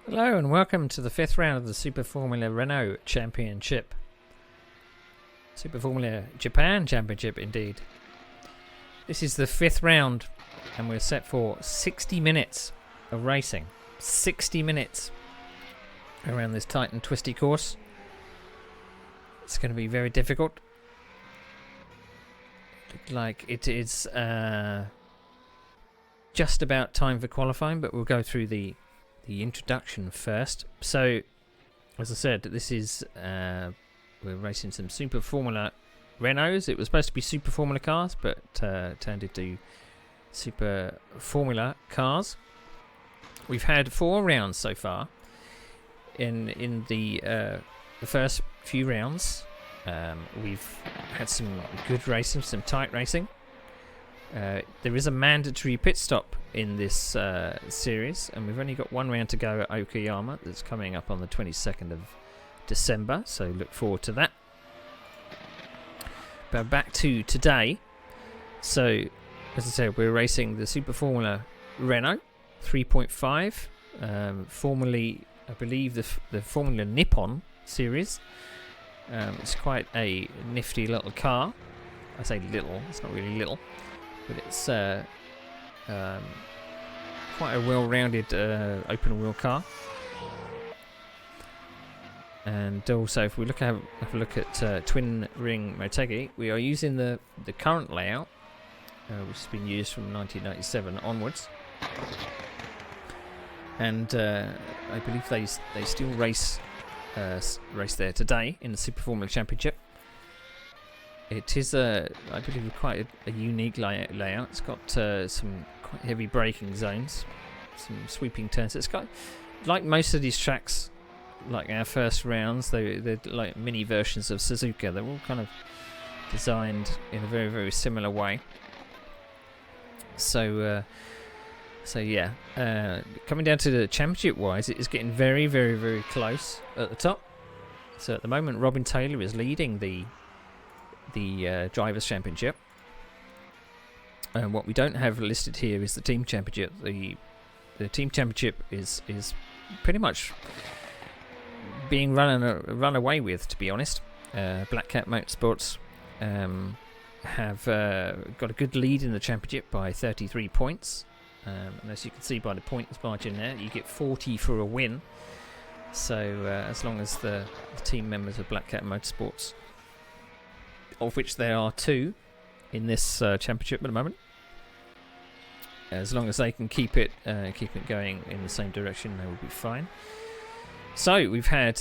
Hello and welcome to the 5th round of the Super Formula Renault Championship. Super Formula Japan Championship, indeed. This is the 5th round and we're set for 60 minutes of racing. 60 minutes around this tight and twisty course. It's going to be very difficult. Looks like it is just about time for qualifying, but we'll go through the introduction first. So, as I said, this is we're racing some Super Formula Renaults. It was supposed to be Super Formula cars, but turned into Super Formula cars. We've had 4 rounds so far. In the first few rounds, we've had some good racing, some tight racing. There is a mandatory pit stop in this series, and we've only got 1 round to go at Okayama. That's coming up on the 22nd of December, so look forward to that. But back to today. So, as I said, we're racing the Super Formula Renault 3.5, formerly, I believe, the Formula Nippon series. It's quite a nifty little car. I say little, it's not really little. But it's quite a well-rounded open-wheel car. And also, if we have a look at twin ring Motegi, we are using the current layout, which has been used from 1997 onwards. And I believe they still race there today in the Super Formula Championship. It is, I believe, quite a unique layout. It's got some quite heavy braking zones, some sweeping turns. It's got, like most of these tracks, like our first rounds, they're like mini versions of Suzuka. They're all kind of designed in a very, very similar way. So yeah, coming down to the championship-wise, it is getting very, very, very close at the top. So at the moment, Robin Taylor is leading the Drivers' Championship. And what we don't have listed here is the Team Championship. The Team Championship is pretty much being run away with, to be honest. Black Cat Motorsports have got a good lead in the championship by 33 points. And as you can see by the points margin there, you get 40 for a win. So as long as the team members of Black Cat Motorsports, of which there are 2 in this championship at the moment, as long as they can keep it going in the same direction, they will be fine. So we've had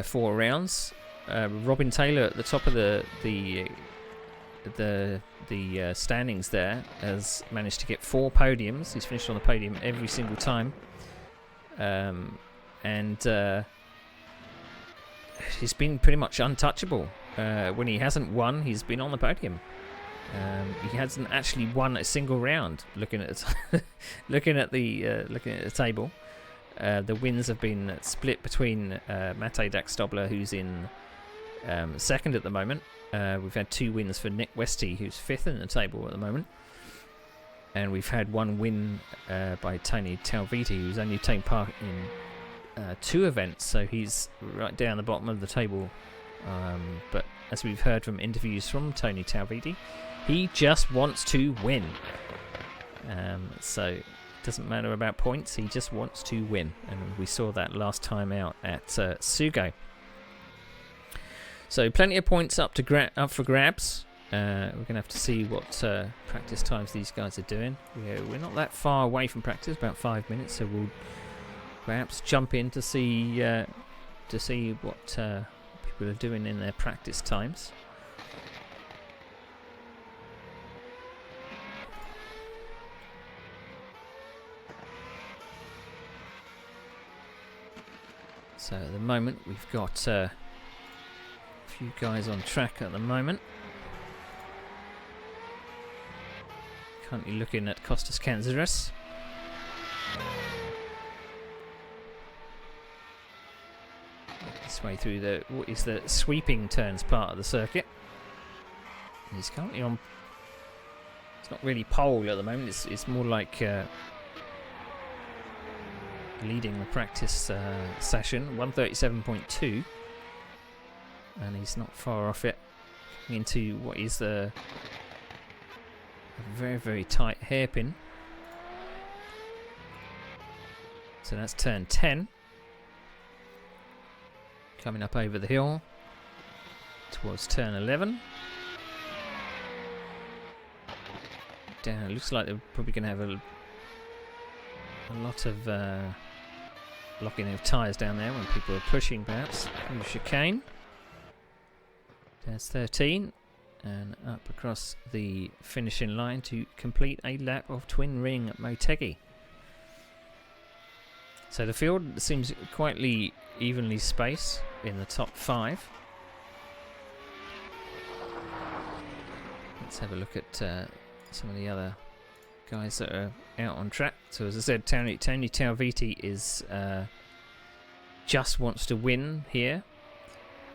4 rounds. Robin Taylor at the top of the standings there has managed to get 4 podiums. He's finished on the podium every single time, and he's been pretty much untouchable. When he hasn't won, he's been on the podium. He hasn't actually won a single round. Looking at the table, the wins have been split between Mate Daxtobler, who's in second at the moment. We've had 2 wins for Nick Westy, who's 5th in the table at the moment, and we've had 1 win by Tony Talviti, who's only taken part in 2 events, so he's right down the bottom of the table. But as we've heard from interviews from Tony Talviti, he just wants to win. So it doesn't matter about points, he just wants to win. And we saw that last time out at Sugo. So plenty of points up for grabs. We're going to have to see what practice times these guys are doing. We're not that far away from practice, about 5 minutes, so we'll perhaps jump in to see what people are doing in their practice times. So at the moment we've got a few guys on track at the moment. Currently looking at Costas Kanzaris. This way through what is the sweeping turns part of the circuit. He's currently on. It's not really pole at the moment. It's more like leading the practice session, 137.2, and he's not far off it, into what is a very, very tight hairpin. So that's turn 10. Coming up over the hill towards turn 11. Down, looks like they're probably going to have a lot of locking of tyres down there when people are pushing, perhaps. Through the chicane. There's 13. And up across the finishing line to complete a lap of twin ring Motegi. So the field seems quite evenly spaced in the top 5. Let's have a look at some of the other guys that are out on track. So as I said, Tony Talviti is just wants to win here.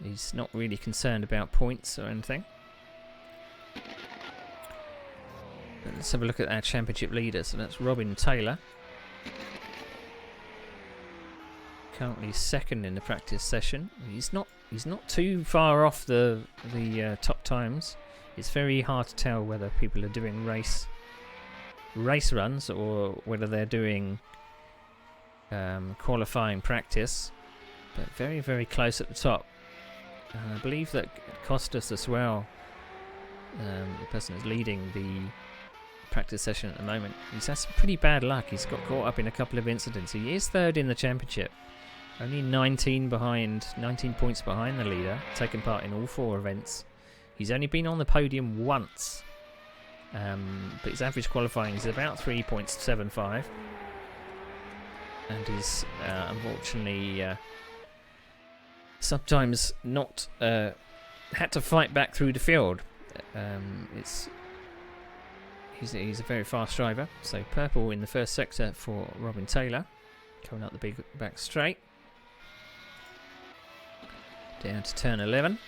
He's not really concerned about points or anything. But let's have a look at our championship leader. So that's Robin Taylor. Currently second in the practice session. He's not too far off the top times. It's very hard to tell whether people are doing race runs or whether they're doing qualifying practice. But very, very close at the top. And I believe that Costas as well, the person who's leading the practice session at the moment, he's had some pretty bad luck. He's got caught up in a couple of incidents. He is third in the championship. Only 19 points behind the leader, taken part in all 4 events. He's only been on the podium once, but his average qualifying is about 3.75, and he's unfortunately sometimes not had to fight back through the field. He's a very fast driver. So purple in the first sector for Robin Taylor, coming up the big back straight. Down to turn 11.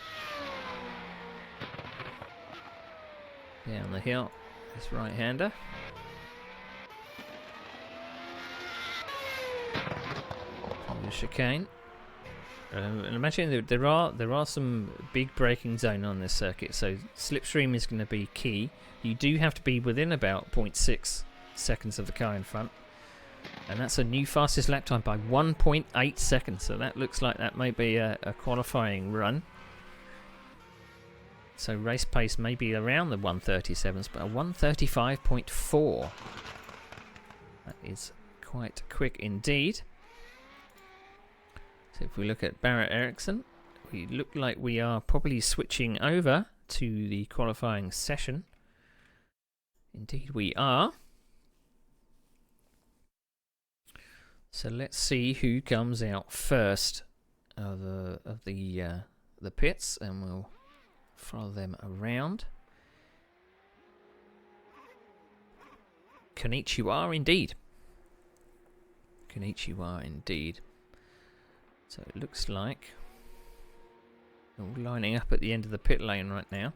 Down the hill, this right-hander. On the chicane. And imagine that there are some big braking zone on this circuit, so slipstream is going to be key. You do have to be within about 0.6 seconds of the car in front. And that's a new fastest lap time by 1.8 seconds. So that looks like that may be a qualifying run. So race pace may be around the 137s, but a 135.4. That is quite quick indeed. So if we look at Barrett Ericsson, we look like we are probably switching over to the qualifying session. Indeed we are. So let's see who comes out first of the pits, and we'll follow them around. Konnichiwa indeed. Konnichiwa indeed. So it looks like all lining up at the end of the pit lane right now.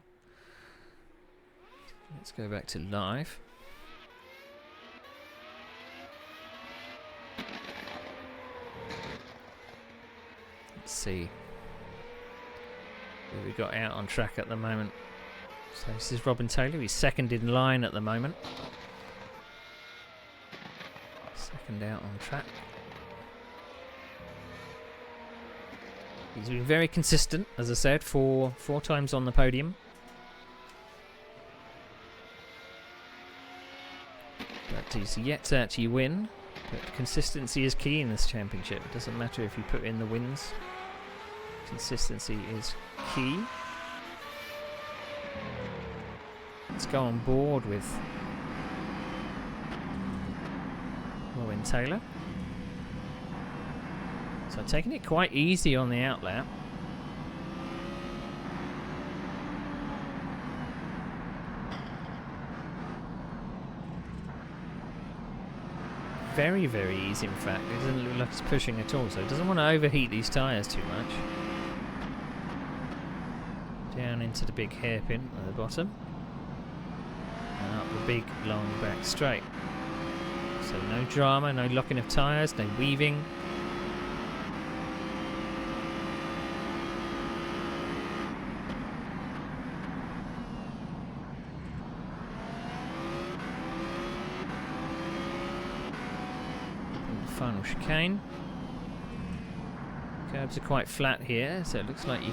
Let's go back to live. Let's see who we got out on track at the moment. So this is Robin Taylor. He's second in line at the moment. Second out on track. He's been very consistent, as I said, four times on the podium. But he's yet to actually win. But consistency is key in this championship. It doesn't matter if you put in the wins. Consistency is key. Let's go on board with Robin Taylor. So taking it quite easy on the outlap. Very, very easy in fact. It doesn't look like it's pushing at all, so it doesn't want to overheat these tyres too much. Down into the big hairpin at the bottom. And up the big long back straight. So no drama, no locking of tyres, no weaving. Final chicane. Curbs are quite flat here, so it looks like you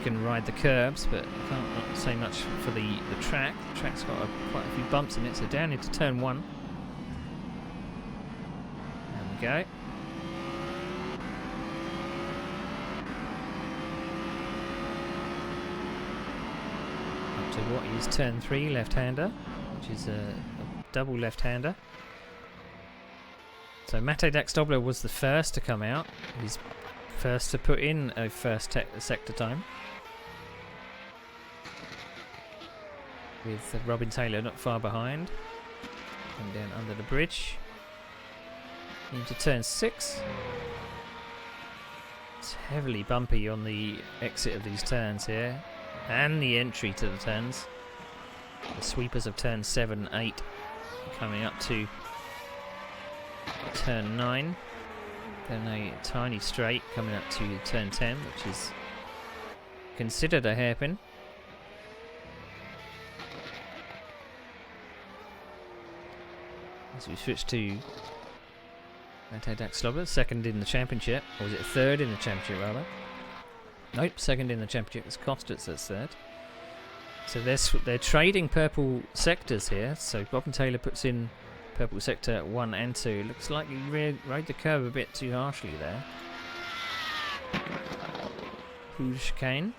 can ride the curbs, but you can't not say much for the track. The track's got quite a few bumps in it, so down into turn 1. There we go. Up to what is turn 3, left-hander, which is a double left-hander. So Mate Daxdobler was the first to come out. He's first to put in a first sector time, with Robin Taylor not far behind. And down under the bridge into turn 6. It's heavily bumpy on the exit of these turns here, and the entry to the turns. The sweepers of turn 7, 8 coming up to turn 9. Then a tiny straight coming up to turn 10, which is considered a hairpin. As we switch to Mate Daxdobler, second in the championship, or was it third in the championship rather? Nope, second in the championship. It's Costas that's third. So they're trading purple sectors here. So Robin Taylor puts in purple sector 1 and 2. Looks like he rode the curve a bit too harshly there. Through chicane.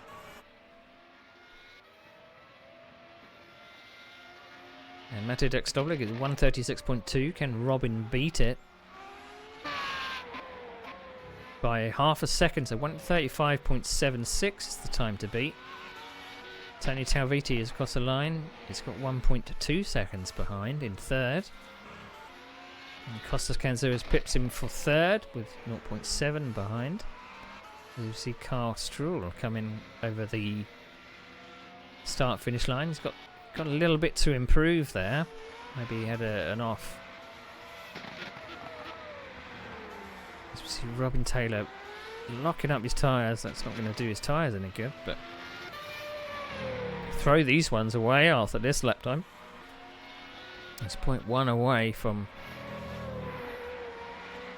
And Mate Daxdobler is 136.2. Can Robin beat it by half a second? So 135.76 is the time to beat. Tony Talviti is across the line. He's got 1.2 seconds behind in third. And Costas Kanzouras pips him for third with 0.7 behind. You see Carl Struhl coming over the start-finish line. He's got a little bit to improve there. Maybe he had an off. As we see Robin Taylor locking up his tyres. That's not going to do his tyres any good, but throw these ones away after this lap time. It's 0.1 away from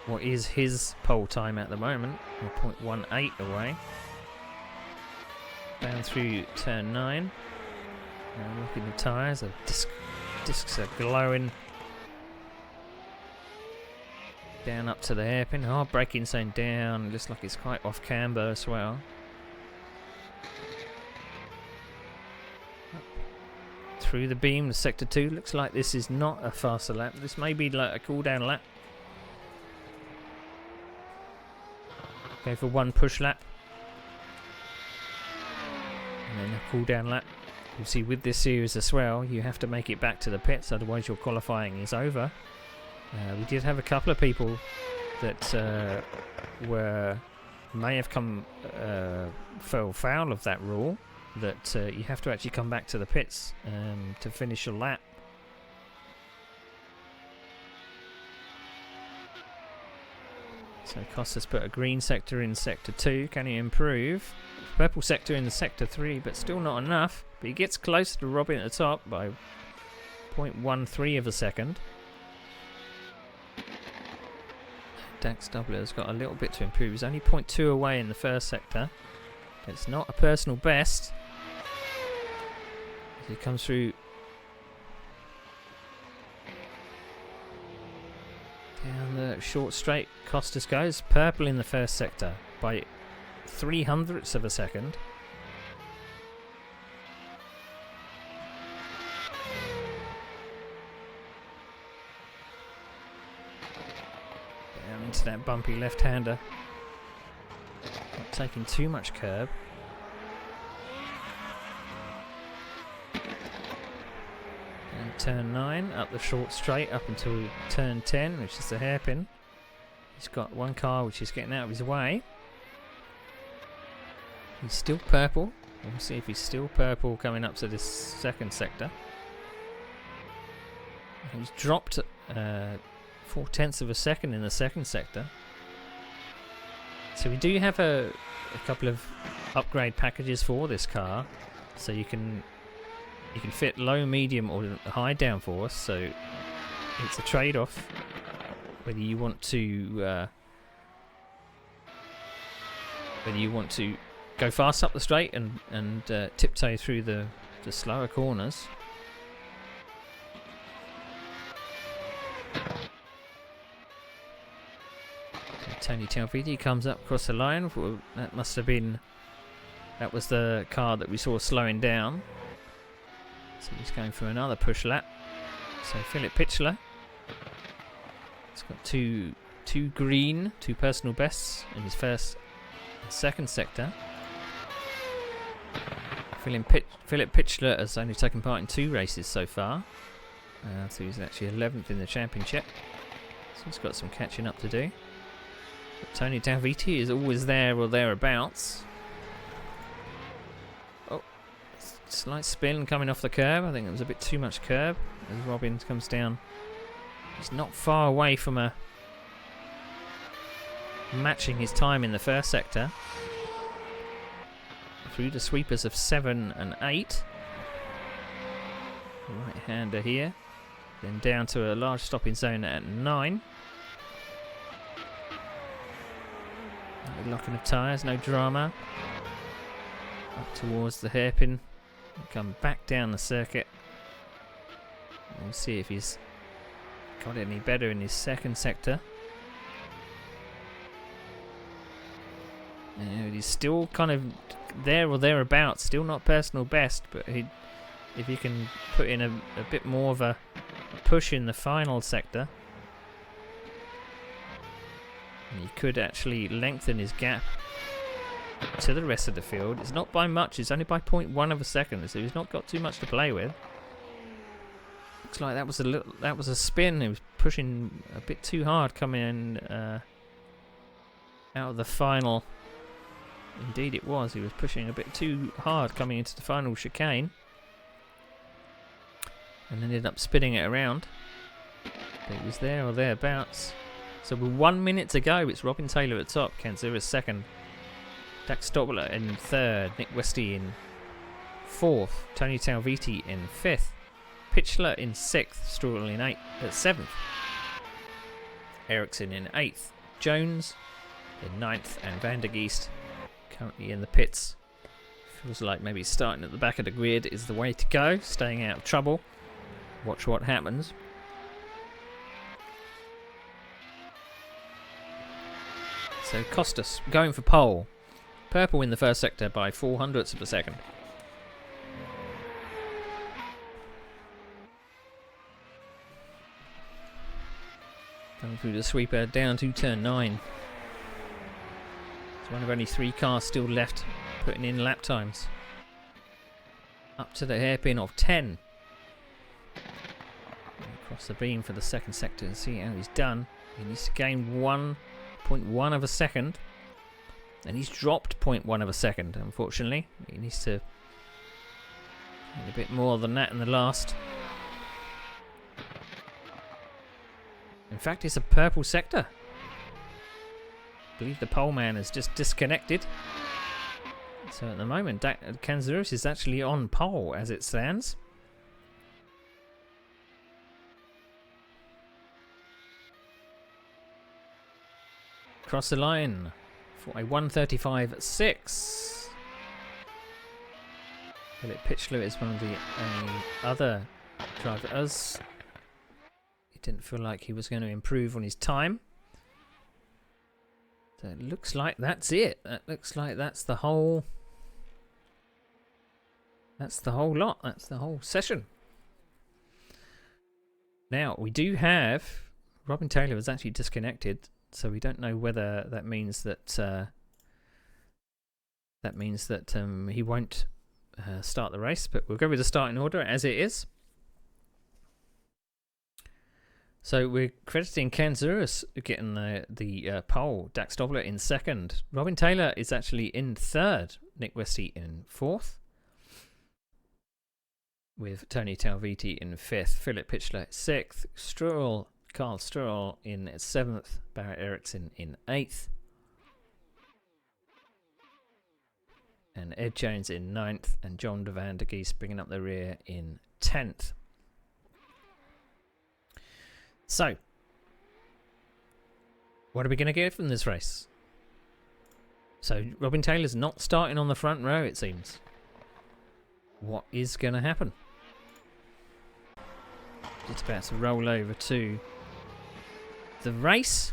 what is his pole time at the moment, or 0.18 away. Down through turn 9. Now look at the tyres, the discs are glowing. Down up to the hairpin. Oh, braking zone down. Looks like it's quite off camber as well. Through the beam, the sector 2. Looks like this is not a faster lap. This may be like a cool down lap. Go for one push lap. And then a cool down lap. You see with this series as well, you have to make it back to the pits, otherwise your qualifying is over. We did have a couple of people that may have fell foul of that rule, that you have to actually come back to the pits to finish your lap. So Costas put a green sector in sector 2. Can he improve? Purple sector in the sector 3, but still not enough. But he gets closer to Robin at the top by 0.13 of a second. Daxdobler's got a little bit to improve. He's only 0.2 away in the first sector. It's not a personal best. As he comes through down the short straight, Costas goes. Purple in the first sector by 0.03 of a second. Down into that bumpy left-hander. Not taking too much curb. And turn 9, up the short straight, up until turn 10, which is the hairpin. He's got one car which is getting out of his way. He's still purple. We'll see if he's still purple coming up to this second sector. He's dropped 0.4 of a second in the second sector. So we do have a couple of upgrade packages for this car, so you can fit low, medium, or high downforce. So it's a trade-off whether you want to go fast up the straight and tiptoe through the slower corners. Tony Talviti comes up across the line. Well, that was the car that we saw slowing down. So he's going for another push lap. So Philip Pitchler, he's got two personal bests in his first and second sector. Philip Pitchler has only taken part in 2 races so far. So he's actually 11th in the championship. So he's got some catching up to do. Tony Talviti is always there or thereabouts. Oh, slight spin coming off the curb. I think it was a bit too much curb as Robin comes down. He's not far away from matching his time in the first sector. Through the sweepers of 7 and 8. Right-hander here. Then down to a large stopping zone at 9. No locking of tyres, no drama. Up towards the hairpin. Come back down the circuit. We'll see if he's got any better in his second sector. And he's still kind of there or thereabouts, still not personal best, but if he can put in a bit more of a push in the final sector, he could actually lengthen his gap to the rest of the field. It's not by much, it's only by 0.1 of a second, so he's not got too much to play with. Looks like that was a spin. He was pushing a bit too hard coming in out of the final. Indeed it was. He was pushing a bit too hard coming into the final chicane and ended up spinning it around. But it was there or thereabouts. So with 1 minute to go, it's Robin Taylor at the top, Kanzura's second, Dax Stobler in third, Nick Westy in fourth, Tony Talviti in fifth, Pitchler in sixth, Stroll in seventh, Ericsson in eighth, Jones in ninth, and Van der Geest currently in the pits. Feels like maybe starting at the back of the grid is the way to go, staying out of trouble. Watch what happens. So Costas going for pole. Purple in the first sector by 0.04 of a second. Going through the sweeper down to turn 9. It's one of only 3 cars still left putting in lap times. Up to the hairpin of 10. Across the beam for the second sector and see how he's done. He needs to gain 1.1 of a second. And he's dropped 0.1 of a second, unfortunately. He needs to get a bit more than that in the last. In fact, it's a purple sector. I believe the pole man has just disconnected. So at the moment, Kanzurus is actually on pole as it stands. Across the line for a 1:35.6. Philip Pitchler is one of the other drivers. He didn't feel like he was going to improve on his time. So it looks like that's it. That looks like that's the whole. That's the whole lot. That's the whole session. Now we do have Robin Taylor was actually disconnected. So we don't know whether that means that he won't start the race, but we'll go with the starting order as it is. So we're crediting Kanzurus getting the pole, Dax Dobler in second. Robin Taylor is actually in third, Nick Westy in fourth. with Tony Talviti in 5th, Philip Pitstop 6th, Carl Stroll in 7th, Barrett Ericsson in 8th, and Ed Jones in 9th, and John de Van der Geest bringing up the rear in 10th. So, what are we going to get from this race? So, Robin Taylor's not starting on the front row, it seems. What is going to happen? Just about to roll over to the race.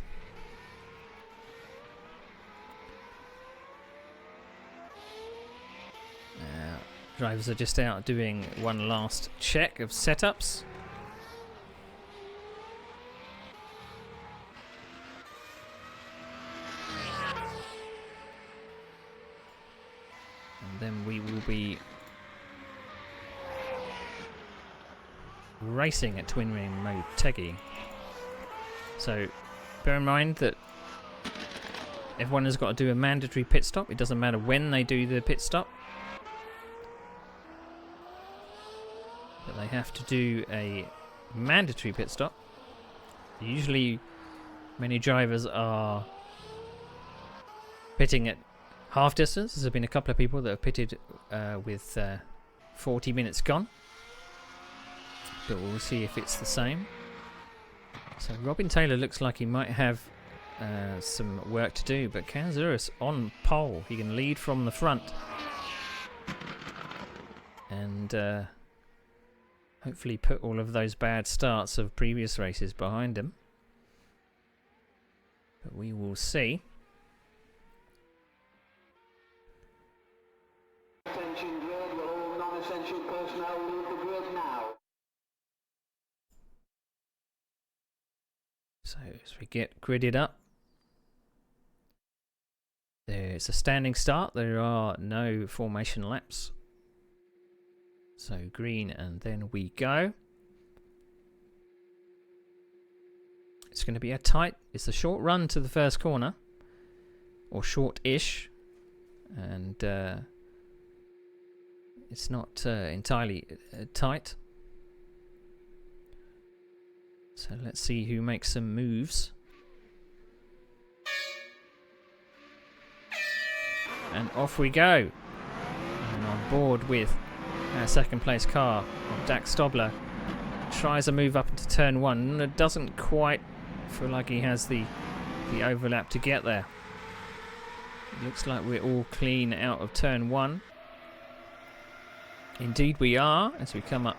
Drivers are just out doing one last check of setups. And then we will be racing at Twin Ring Motegi. So bear in mind that everyone has got to do a mandatory pit stop. It doesn't matter when they do the pit stop, but they have to do a mandatory pit stop. Usually many drivers are pitting at half distance. There's been a couple of people that have pitted with 40 minutes gone, but we'll see if it's the same. So Robin Taylor looks like he might have some work to do, but Kanzuris on pole. He can lead from the front and hopefully put all of those bad starts of previous races behind him. But we will see. Attention grid, will all non-essential personnel leave the grid now. So as we get gridded up, there's a standing start. There are no formation laps. So green, and then we go. It's going to be a tight, it's a short run to the first corner, or short-ish, and it's not entirely tight. So let's see who makes some moves. And off we go. And on board with our second place car, Dax Stobler tries a move up into turn 1 and it doesn't quite feel like he has the overlap to get there. It looks like we're all clean out of turn 1. Indeed we are, as we come up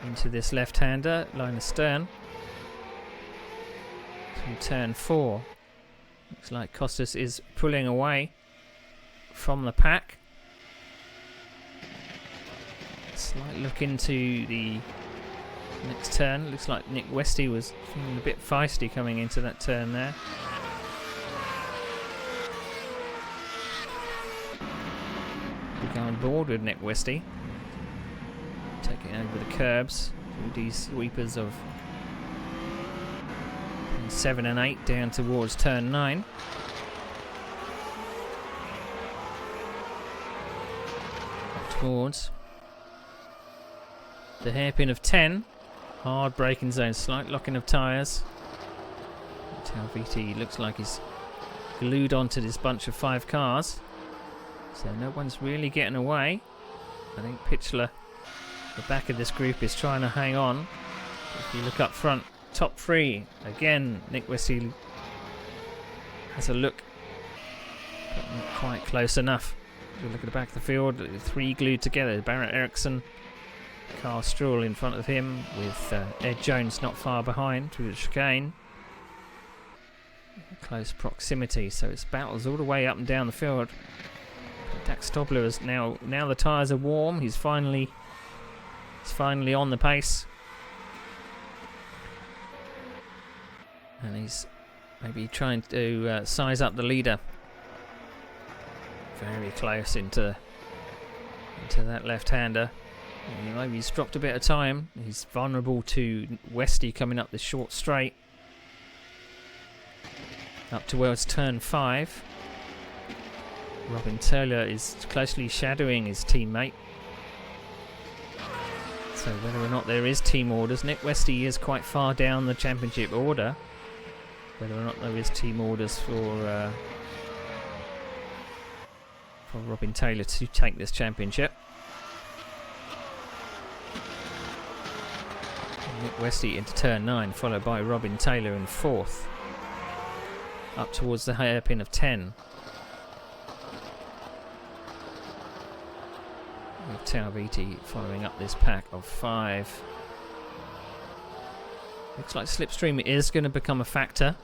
into this left-hander, line astern, through turn 4. Looks like Costas is pulling away from the pack. Slight look into the next turn. Looks like Nick Westy was feeling a bit feisty coming into that turn there. We go on board with Nick Westy, taking over the curbs through these sweepers of 7 and 8 down towards turn 9. Towards the hairpin of 10. Hard braking zone, slight locking of tyres. Talviti looks like he's glued onto this bunch of 5 cars, so no one's really getting away. I think Pitchler, the back of this group, is trying to hang on. If you look up front, top 3 again, Nick Westy has a look, but not quite close enough. If you look at the back of the field, 3 glued together. Barrett Ericsson, Carl Stroll in front of him, with Ed Jones not far behind through the chicane. Close proximity, so it's battles all the way up and down the field. Dax Stobler is now the tyres are warm. He's finally on the pace, and he's maybe trying to size up the leader. Very close into that left-hander. Maybe he's dropped a bit of time. He's vulnerable to Westy coming up this short straight. Up towards turn 5. Robin Taylor is closely shadowing his teammate. So whether or not there is team orders, Nick Westy is quite far down the championship order. Whether or not there is team orders for Robin Taylor to take this championship. Nick Westy into turn 9, followed by Robin Taylor in 4th. Up towards the hairpin of 10. With Taubiti following up this pack of 5. Looks like slipstream is going to become a factor.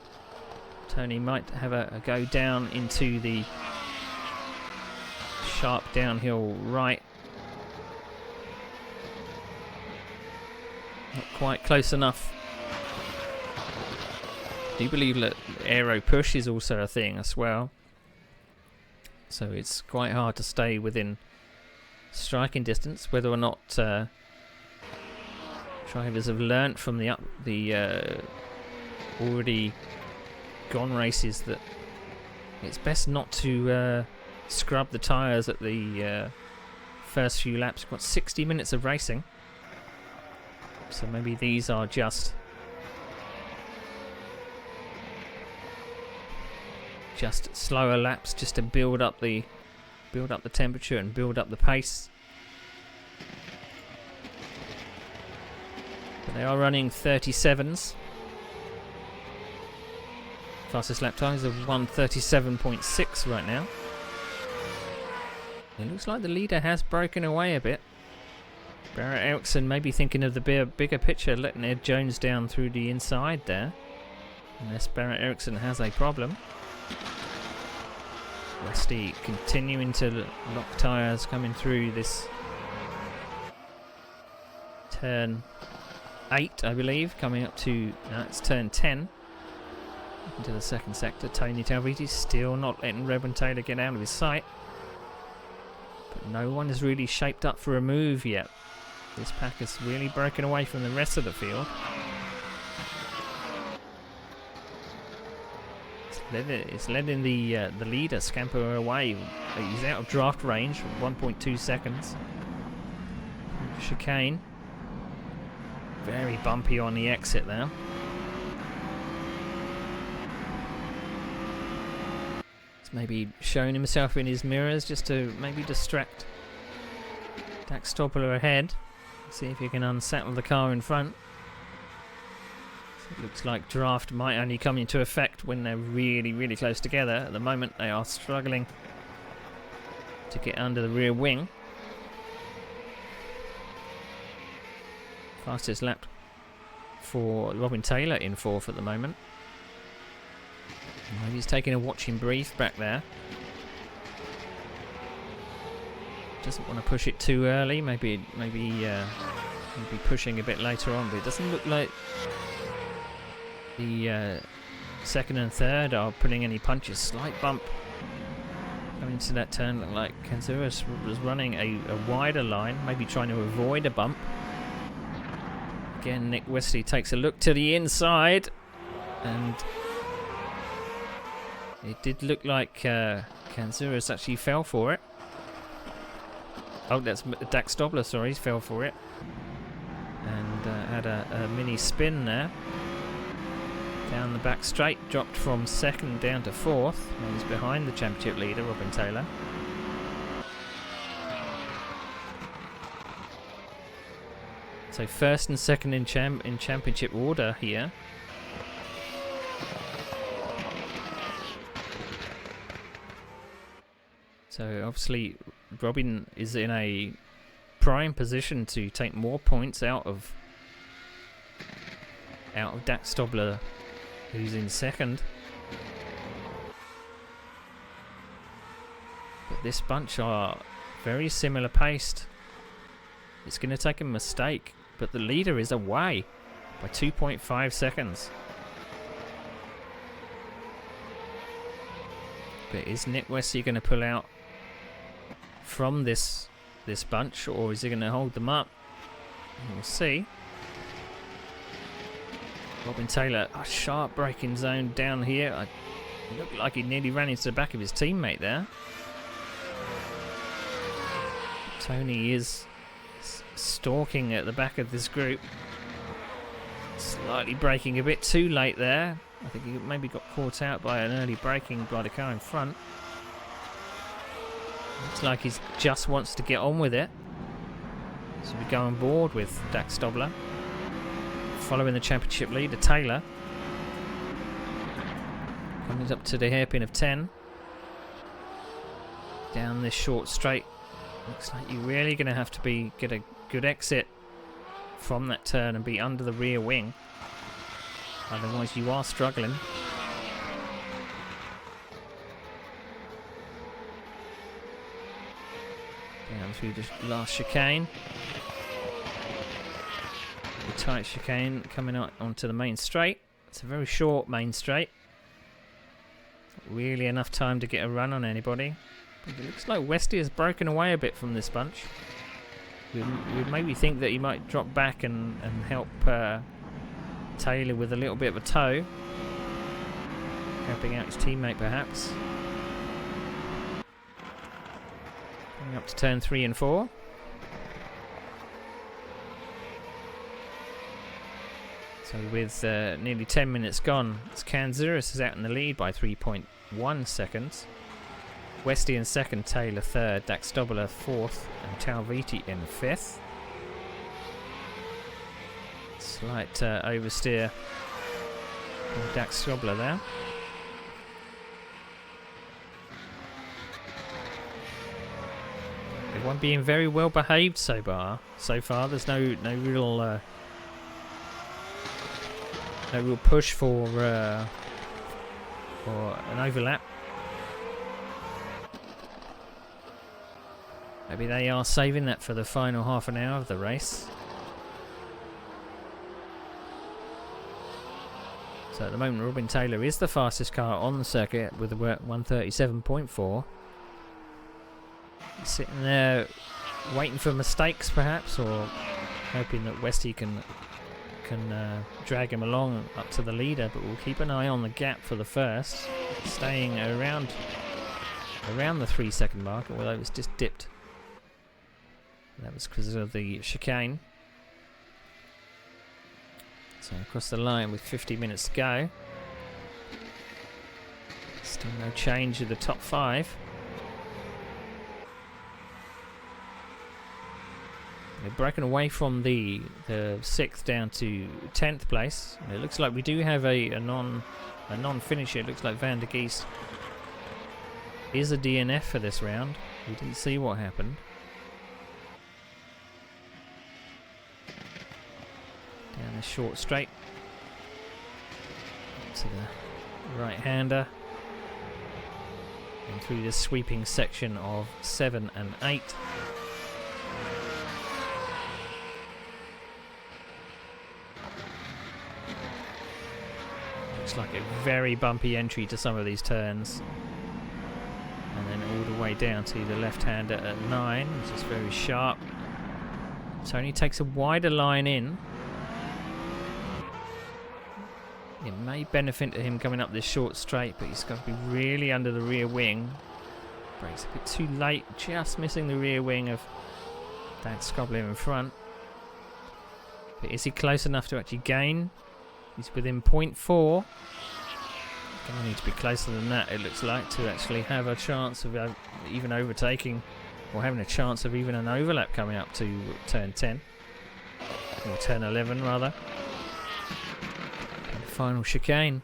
Tony might have a go down into the sharp downhill right. Not quite close enough. I do believe that aero push is also a thing as well. So it's quite hard to stay within striking distance. Whether or not drivers have learnt from the already gone races that it's best not to scrub the tyres at the first few laps. We've got 60 minutes of racing. So maybe these are just slower laps, just to build up the temperature and build up the pace. But they are running 37s. Fastest lap times of 1:37.6 right now. It looks like the leader has broken away a bit. Barrett Ericsson maybe thinking of the bigger picture, letting Ed Jones down through the inside there. Unless Barrett Ericsson has a problem. Westy continuing to lock tyres coming through this turn 8, I believe, coming up to, no, it's turn 10. Into the second sector. Tony Taubiti still not letting Robin Taylor get out of his sight. But no one is really shaped up for a move yet. This pack has really broken away from the rest of the field. It's letting the leader scamper away. He's out of draft range, 1.2 seconds. Chicane. Very bumpy on the exit there. He's maybe showing himself in his mirrors just to maybe distract Dax Stoppler ahead. See if he can unsettle the car in front. It looks like draft might only come into effect when they're really, really close together. At the moment, they are struggling to get under the rear wing. Fastest lap for Robin Taylor in 4th at the moment. Maybe he's taking a watching brief back there. Doesn't want to push it too early. Maybe pushing a bit later on, but it doesn't look like the second and third are putting any punches. Slight bump coming into that turn. Looked like Kanzuras was running a wider line, maybe trying to avoid a bump. Again, Nick Westy takes a look to the inside, and it did look like Kanzuras actually fell for it. Oh, that's Dax Dobler, sorry, fell for it. And had a mini spin there. Down the back straight, dropped from 2nd down to 4th. And he's behind the championship leader, Robin Taylor. So 1st and 2nd in championship order here. So obviously Robin is in a prime position to take more points out of Dax Stobler, who's in 2nd. But this bunch are very similar paced. It's going to take a mistake, but the leader is away by 2.5 seconds. But is Nick Westy going to pull out from this bunch, or is he going to hold them up? We'll see. Robin Taylor, a sharp braking zone down here. It looked like he nearly ran into the back of his teammate there. Tony is stalking at the back of this group. Slightly braking a bit too late there. I think he maybe got caught out by an early braking by the car in front. Looks like he just wants to get on with it. So we go on board with Dax Stobler. Following the championship leader, Taylor. Coming up to the hairpin of 10. Down this short straight. Looks like you're really going to have to get a good exit from that turn and be under the rear wing. Otherwise you are struggling. Down through the last chicane. The tight chicane coming out onto the main straight. It's a very short main straight. Not really enough time to get a run on anybody. But it looks like Westy has broken away a bit from this bunch. You'd maybe think that he might drop back and help Taylor with a little bit of a tow. Helping out his teammate perhaps. Coming up to turn 3 and 4. So with nearly 10 minutes gone, Kanzuris is out in the lead by 3.1 seconds. Westy in second, Taylor third, Dax Stobler fourth, and Talviti in fifth. Slight oversteer from Dax Stobler there. Everyone being very well behaved so far. There's no real push for an overlap. Maybe they are saving that for the final half an hour of the race. So at the moment, Robin Taylor is the fastest car on the circuit with a 1:37.4. Sitting there waiting for mistakes perhaps, or hoping that Westy can drag him along up to the leader, but we'll keep an eye on the gap for the first, staying around the 3 second mark, although it's just dipped. That was because of the chicane. So across the line with 50 minutes to go. Still no change of the top 5. They're breaking away from the 6th down to 10th place. It looks like we do have a non-finisher. It looks like Van der Geest is a DNF for this round. We didn't see what happened. Down the short straight to the right-hander. And through this sweeping section of 7 and 8. Looks like a very bumpy entry to some of these turns. And then all the way down to the left-hander at 9, which is very sharp. Tony takes a wider line in. It may benefit him coming up this short straight, but he's got to be really under the rear wing. Brakes a bit too late, just missing the rear wing of Dax Stobler in front. But is he close enough to actually gain? He's within 0.4. Going to need to be closer than that, it looks like, to actually have a chance of even overtaking, or having a chance of even an overlap coming up to turn 10. Or turn 11 rather. And the final chicane.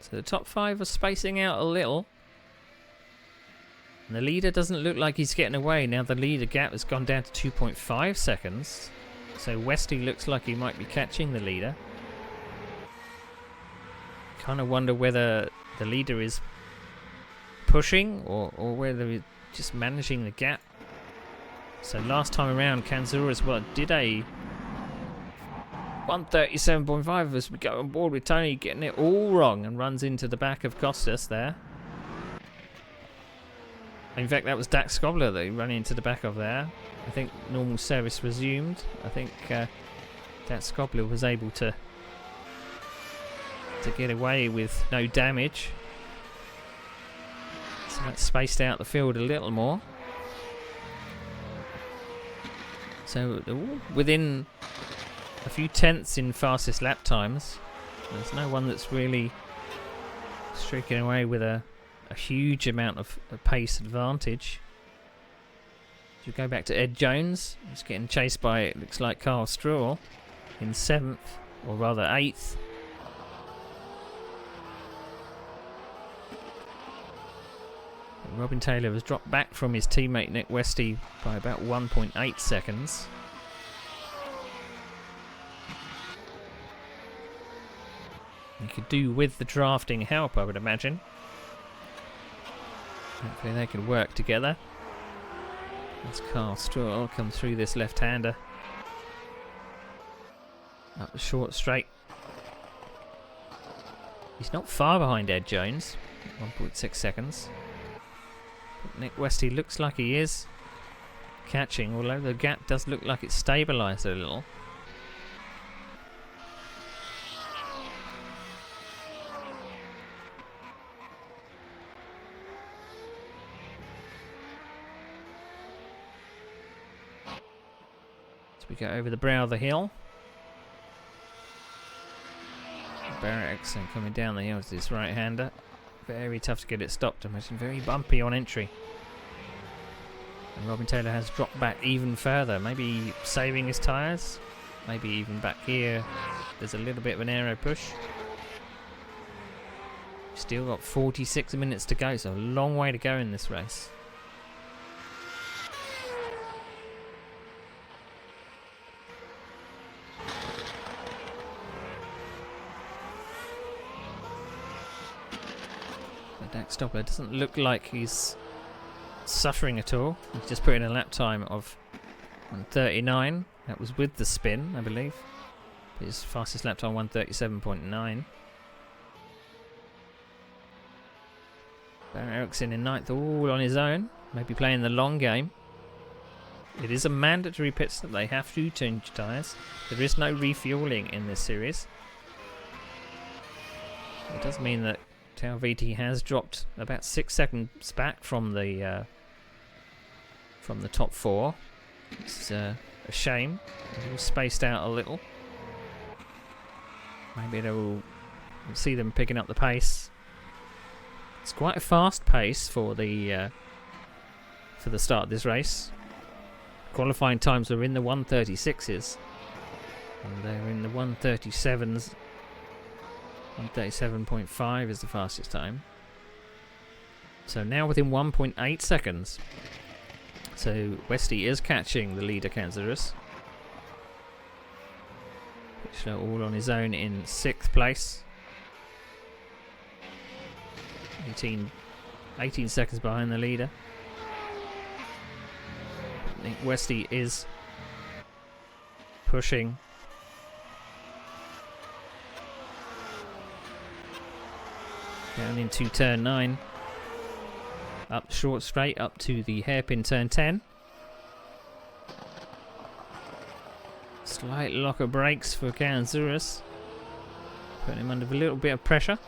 So the top 5 are spacing out a little. And the leader doesn't look like he's getting away. Now the leader gap has gone down to 2.5 seconds. So Westy looks like he might be catching the leader. Kind of wonder whether the leader is pushing or whether he's just managing the gap. So last time around, Kanzura did a 1:37.5 as we go on board with Tony getting it all wrong and runs into the back of Costas there. In fact, that was Dax Stobler that he ran into the back of there. I think normal service resumed. I think Dax Stobler was able to get away with no damage. So that spaced out the field a little more. So they're all within a few tenths in fastest lap times. There's no one that's really streaking away with a huge amount of pace advantage. If you go back to Ed Jones, he's getting chased by, it looks like, Carl Straw in 7th, or rather 8th. And Robin Taylor has dropped back from his teammate Nick Westy by about 1.8 seconds. You could do with the drafting help, I would imagine. Hopefully they can work together. As Carl Straw come through this left-hander. Up the short straight. He's not far behind Ed Jones. 1.6 seconds. But Nick Westy looks like he is catching, although the gap does look like it's stabilised a little. We go over the brow of the hill. Barrett Erickson coming down the hill with this right-hander. Very tough to get it stopped. I imagine very bumpy on entry. And Robin Taylor has dropped back even further. Maybe saving his tyres. Maybe even back here there's a little bit of an aero push. Still got 46 minutes to go, so a long way to go in this race. Dax Doppler doesn't look like he's suffering at all. He's just put in a lap time of 1:39. That was with the spin, I believe. His fastest lap time 1:37.9. Barrett Erickson in 9th, all on his own. Maybe playing the long game. It is a mandatory pit stop. They have to change tyres. There is no refueling in this series. It does mean that Tao VT has dropped about 6 seconds back from the top 4. It's a shame. They're spaced out a little. Maybe we'll see them picking up the pace. It's quite a fast pace for the start of this race. Qualifying times are in the 1:36s, and they're in the 1:37s. 1:37.5 is the fastest time. So now within 1.8 seconds. So Westy is catching the leader, Kanzarus. Pitchler all on his own in 6th place. 18 seconds behind the leader. I think Westy is pushing. Down into turn 9. Up short straight, up to the hairpin turn 10. Slight lock of brakes for Kanzarus. Putting him under a little bit of pressure.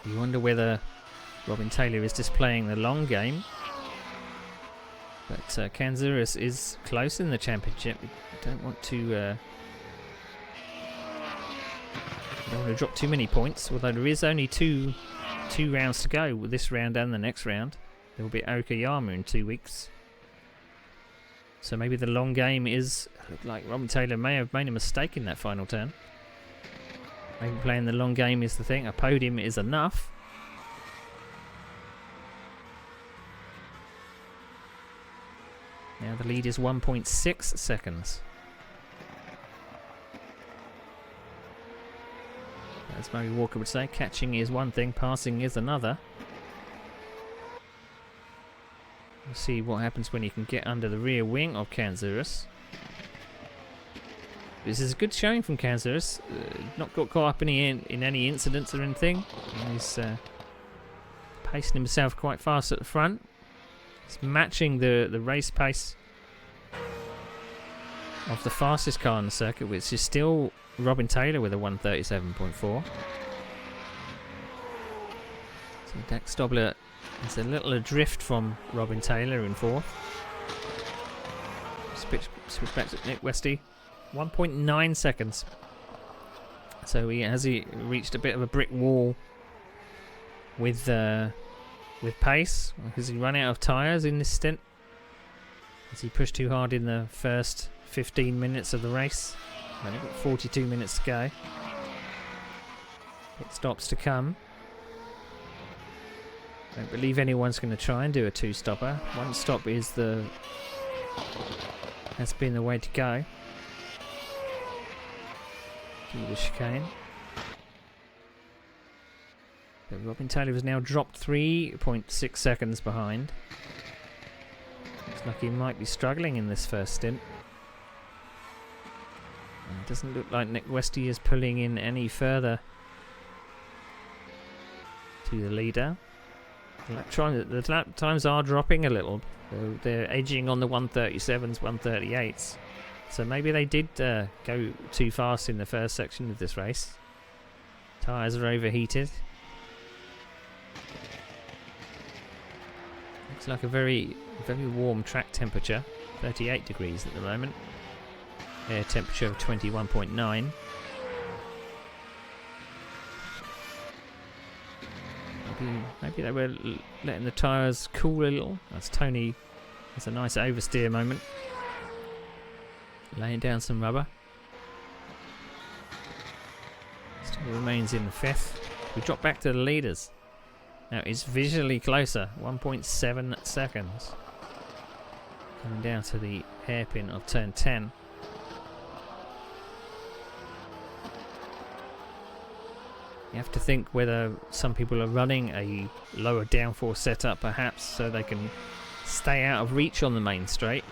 You wonder whether Robin Taylor is displaying the long game. But Kanzarus is close in the championship. We don't want to drop too many points, although there is only two rounds to go with this round and the next round. There will be Okayama in 2 weeks. So maybe the long game is... Looked like Robin Taylor may have made a mistake in that final turn. Maybe playing the long game is the thing. A podium is enough. Now the lead is 1.6 seconds. As Murray Walker would say, catching is one thing, passing is another. We'll see what happens when you can get under the rear wing of Kanzarus. This is a good showing from Kanzarus. Not got caught up in any incidents or anything. He's pacing himself quite fast at the front. He's matching the race pace of the fastest car on the circuit, which is still Robin Taylor with a 1:37.4. So Dax Dobler There's a little adrift from Robin Taylor in 4th. Switch back to Nick Westy. 1.9 seconds. So he reached a bit of a brick wall with pace. Has he run out of tyres in this stint? Has he pushed too hard in the first 15 minutes of the race? Only got 42 minutes to go. Pit stops to come. Don't believe anyone's going to try and do a 2-stopper. 1 stop has been the way to go. Through the chicane. But Robin Taylor has now dropped 3.6 seconds behind. Looks like he might be struggling in this first stint. And it doesn't look like Nick Westy is pulling in any further to the leader. The lap times are dropping a little. They're edging on the 137s, 138s. So maybe they did go too fast in the first section of this race. Tyres are overheated. Looks like a very, very warm track temperature. 38 degrees at the moment. Air temperature of 21.9. Maybe they were letting the tyres cool a little. That's Tony. That's a nice oversteer moment. Laying down some rubber. Still remains in 5th. We drop back to the leaders. Now it's visually closer. 1.7 seconds. Coming down to the hairpin of turn 10. You have to think whether some people are running a lower downforce setup perhaps so they can stay out of reach on the main straight,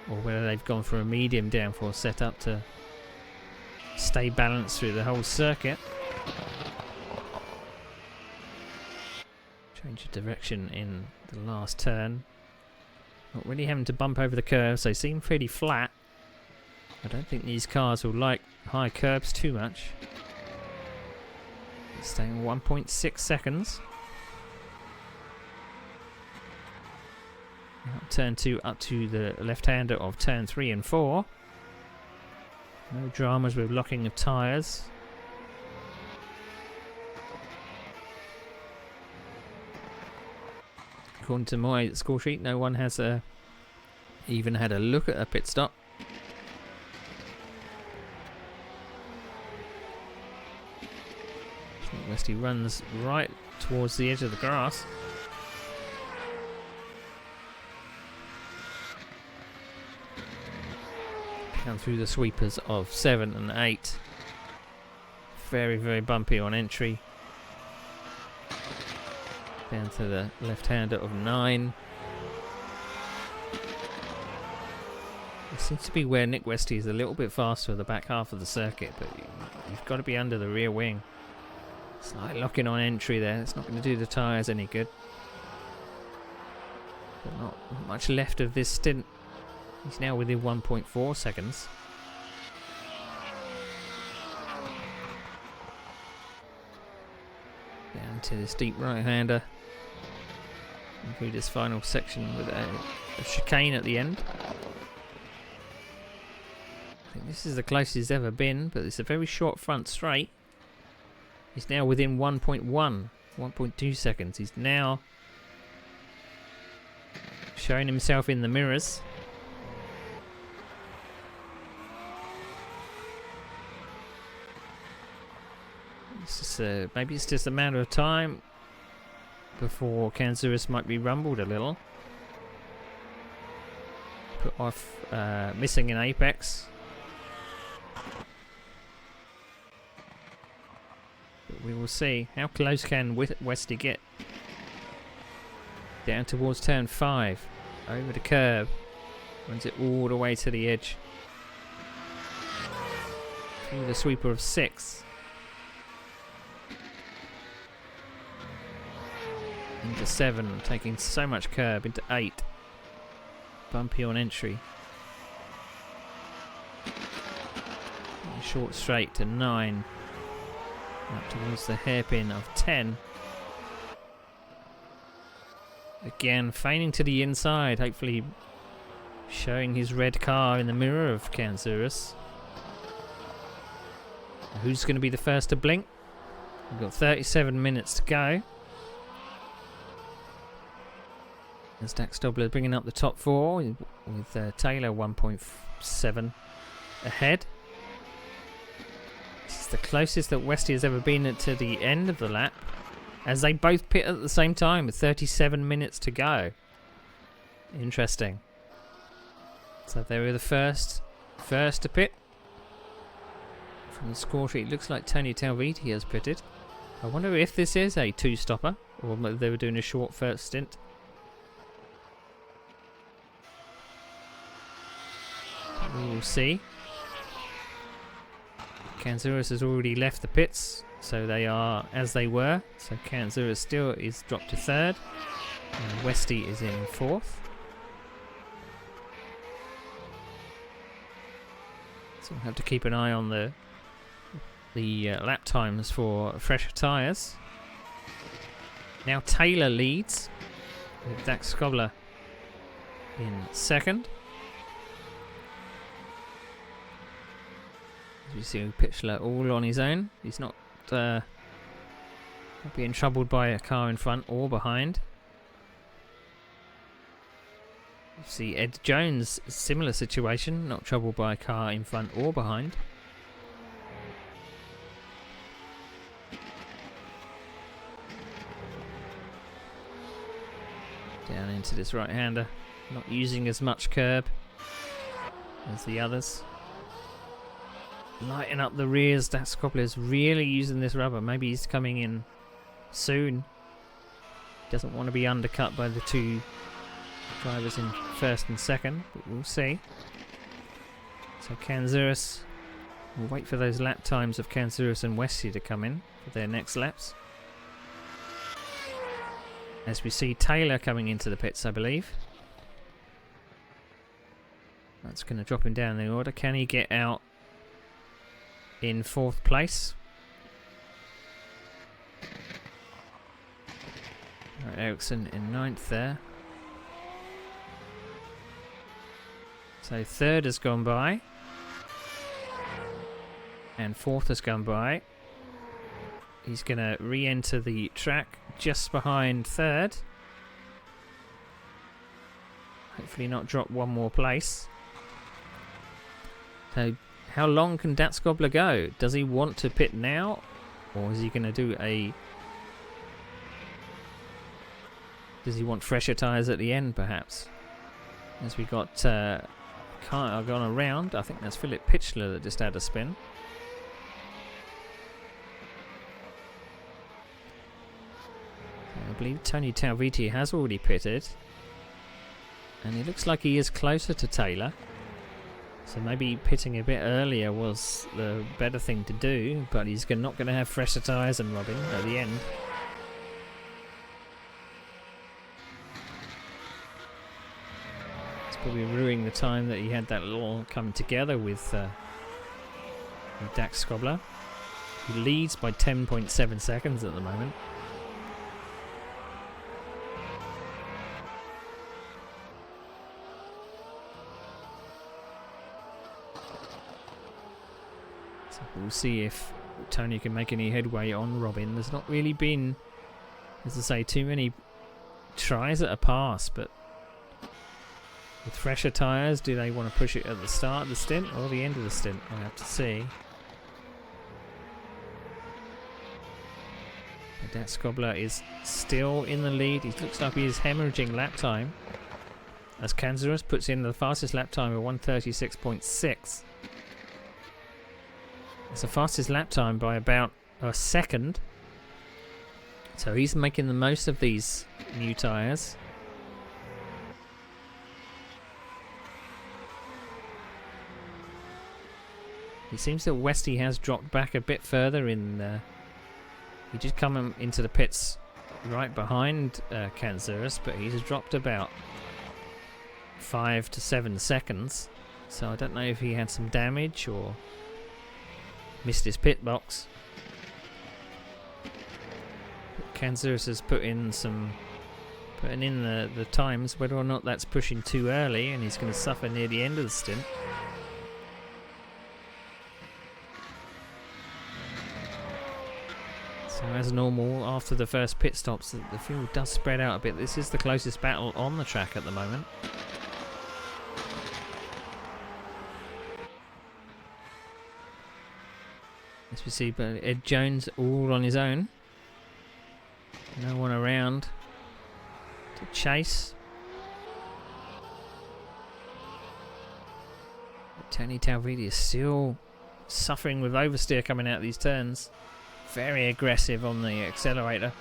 or whether they've gone for a medium downforce setup to stay balanced through the whole circuit. Change of direction in the last turn. Not really having to bump over the curves, they seem pretty flat. I don't think these cars will like high curbs too much. Staying 1.6 seconds. Turn 2 up to the left-hander of turn 3 and 4. No dramas with locking of tyres. According to my score sheet, no one has even had a look at a pit stop. Westy runs right towards the edge of the grass. Down through the sweepers of 7 and 8. Very, very bumpy on entry. Down to the left-hander of 9. It seems to be where Nick Westy is a little bit faster at the back half of the circuit, but you've got to be under the rear wing. It's like locking on entry there. It's not going to do the tyres any good. But not much left of this stint. He's now within 1.4 seconds. Down to the steep right-hander. Through this final section with a chicane at the end. I think this is the closest he's ever been, but it's a very short front straight. He's now within 1.2 seconds. He's now showing himself in the mirrors. Maybe it's just a matter of time before Kanzuris might be rumbled a little. Put off missing an apex. But we will see. How close can Westy get? Down towards turn 5. Over the curb. Runs it all the way to the edge. Through the sweeper of 6. Into 7, taking so much curb. Into 8. Bumpy on entry. Short straight to 9. Up towards the hairpin of 10. Again, feigning to the inside, hopefully showing his red car in the mirror of Kanzurus. Who's going to be the first to blink? We've got 37 minutes to go. As Dax Dobler bringing up the top four with Taylor 1.7 ahead. This is the closest that Westy has ever been to the end of the lap, as they both pit at the same time with 37 minutes to go. Interesting. So they were the first to pit. From the score sheet, it looks like Tony Talviti has pitted. I wonder if this is a two-stopper, or they were doing a short first stint. We will see. Kanzurus has already left the pits, so they are as they were. So Kanzurus still is dropped to third, and Westy is in fourth. So we'll have to keep an eye on the lap times for fresher tyres. Now Taylor leads with Dax Skobler in second. As you see, Pitchler all on his own. He's not being troubled by a car in front or behind. You see Ed Jones, similar situation, not troubled by a car in front or behind. Down into this right-hander, not using as much curb as the others. Lighten up the rears. Dax Skobler's really using this rubber. Maybe he's coming in soon. Doesn't want to be undercut by the two drivers in first and second, but we'll see. So Kanzurus, we'll wait for those lap times of Kanzurus and Westy to come in for their next laps. As we see Taylor coming into the pits, I believe. That's going to drop him down the order. Can he get out in fourth place? Right, Ericsson in ninth there. So third has gone by. And fourth has gone by. He's going to re-enter the track just behind third. Hopefully not drop one more place. So how long can Dax Skobler go? Does he want to pit now? Or is he going to do a... Does he want fresher tyres at the end, perhaps? As we got car gone around. I think that's Philip Pitchler that just had a spin. I believe Tony Talviti has already pitted. And it looks like he is closer to Taylor. So maybe pitting a bit earlier was the better thing to do, but he's not going to have fresher tyres and Robin at the end. It's probably ruining the time that he had that all come together with Dax Skobler. He leads by 10.7 seconds at the moment. We'll see if Tony can make any headway on Robin. There's not really been, as I say, too many tries at a pass, but with fresher tyres, do they want to push it at the start of the stint or the end of the stint? We'll have to see. Dax Skobler is still in the lead. He looks like he is hemorrhaging lap time, as Kanzurus puts in the fastest lap time of 1:36.6. It's the fastest lap time by about a second. So he's making the most of these new tyres. It seems that Westy has dropped back a bit further in... he did come into the pits right behind Kanzurus, but he's dropped about 5 to 7 seconds. So I don't know if he had some damage or missed his pit box. Kanzurus has put in some putting in the times, whether or not that's pushing too early and he's going to suffer near the end of the stint. So as normal, after the first pit stops, the field does spread out a bit. This is the closest battle on the track at the moment. As we see, but Ed Jones all on his own. No one around to chase. But Tony Talvidi is still suffering with oversteer coming out of these turns. Very aggressive on the accelerator.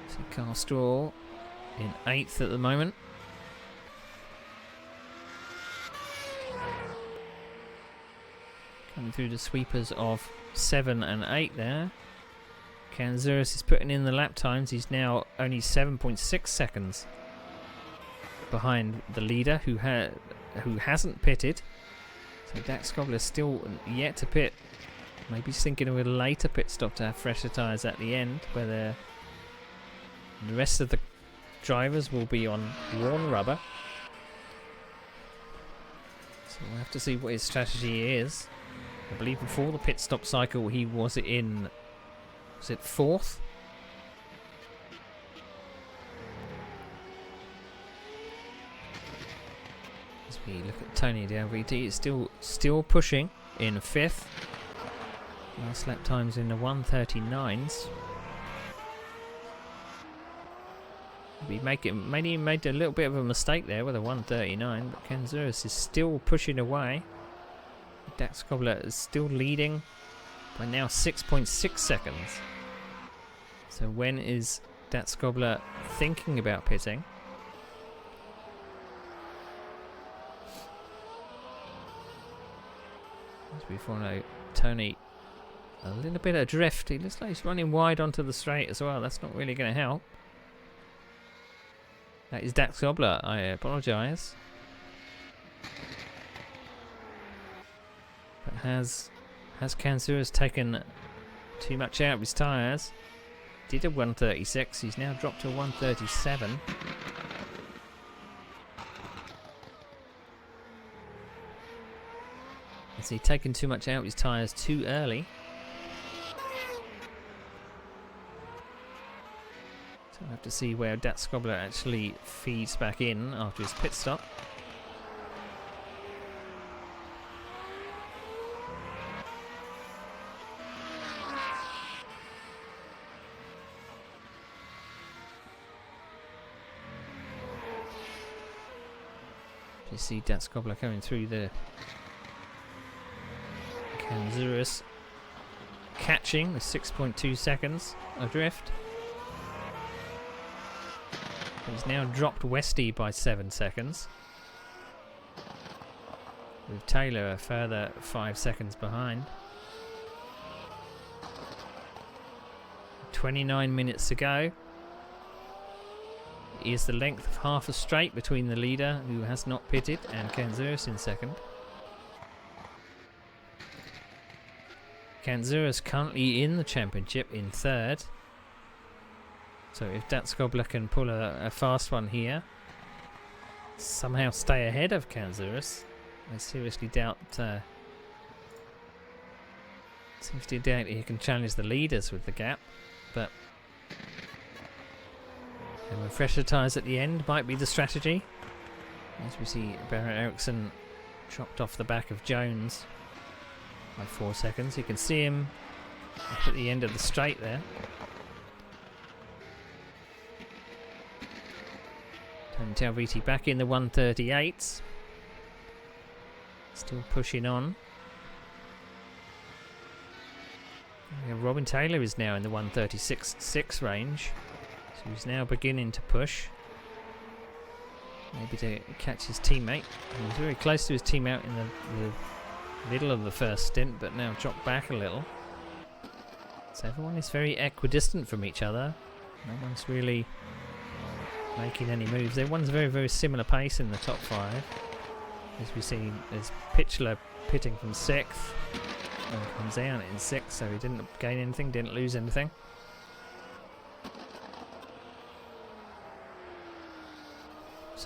So Castrol in 8th at the moment. Coming through the sweepers of 7 and 8 there. Kanzuris is putting in the lap times. He's now only 7.6 seconds behind the leader who hasn't pitted. So Dax Cobbler still yet to pit. Maybe he's thinking of a later pit stop to have fresher tyres at the end, where the rest of the drivers will be on worn rubber. So we'll have to see what his strategy is. I believe before the pit stop cycle he was in, was it 4th? As we look at Tony, the LVT is still pushing in 5th. Last lap times in the 1:39s. Maybe made a little bit of a mistake there with a 1:39, but Kanzuris is still pushing away. Dax Cobbler is still leading by now 6.6 seconds. So when is Dax Cobbler thinking about pitting? As we follow Tony, a little bit adrift. He looks like he's running wide onto the straight as well. That's not really going to help. That is Dax Cobbler. I apologise. But has Kanzuris taken too much out of his tyres? Did a 1:36. He's now dropped to 1:37. Has he taken too much out of his tyres too early? So we'll have to see where Dax Cobbler actually feeds back in after his pit stop. You see Dax Cobbler coming through the Kanzuris, catching with 6.2 seconds adrift. He's now dropped Westy by 7 seconds, with Taylor a further 5 seconds behind. 29 minutes to go. Is the length of half a straight between the leader, who has not pitted, and Kanzuris in second. Kanzuris currently in the championship in 3rd. So if Dax Cobbler can pull a fast one here, somehow stay ahead of Kanzuris, I seriously doubt he can challenge the leaders with the gap, but and with fresher tyres at the end might be the strategy. As we see Barrett Eriksson chopped off the back of Jones by 4 seconds. You can see him up at the end of the straight there. Tony Talviti back in the 1:38s. Still pushing on. Robin Taylor is now in the 1:36.6 range. So he's now beginning to push. Maybe to catch his teammate. He was very close to his teammate in the middle of the first stint, but now dropped back a little. So everyone is very equidistant from each other. No one's really making any moves. Everyone's very, very similar pace in the top 5. As we see, there's Pitchler pitting from 6th and comes out in 6th, so he didn't gain anything, didn't lose anything.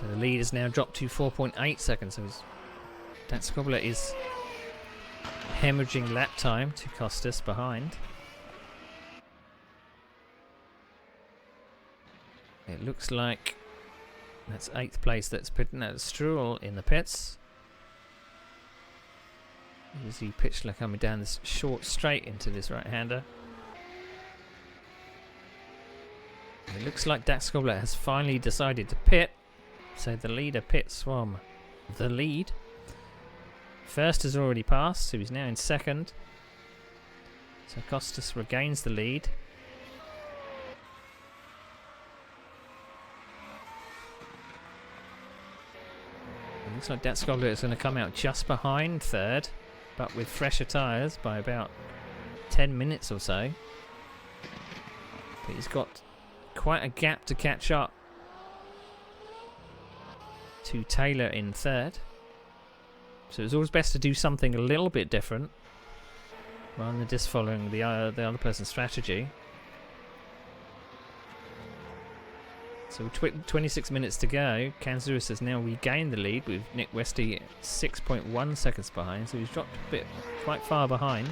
So the lead has now dropped to 4.8 seconds. So that Scobbler is hemorrhaging lap time to cost us behind. It looks like that's 8th place. That's putting out Stroll in the pits. You see Pitstop coming down this short straight into this right-hander. It looks like Dax Scobbler has finally decided to pit. So the leader pits from the lead. First has already passed, so he's now in second. So Costas regains the lead. It looks like Dax Scobbler is going to come out just behind third, but with fresher tyres by about 10 minutes or so. But he's got quite a gap to catch up to Taylor in third. So it's always best to do something a little bit different rather than just following the other person's strategy. So 26 minutes to go. Kanzuris has now regained the lead with Nick Westy 6.1 seconds behind, so he's dropped quite far behind.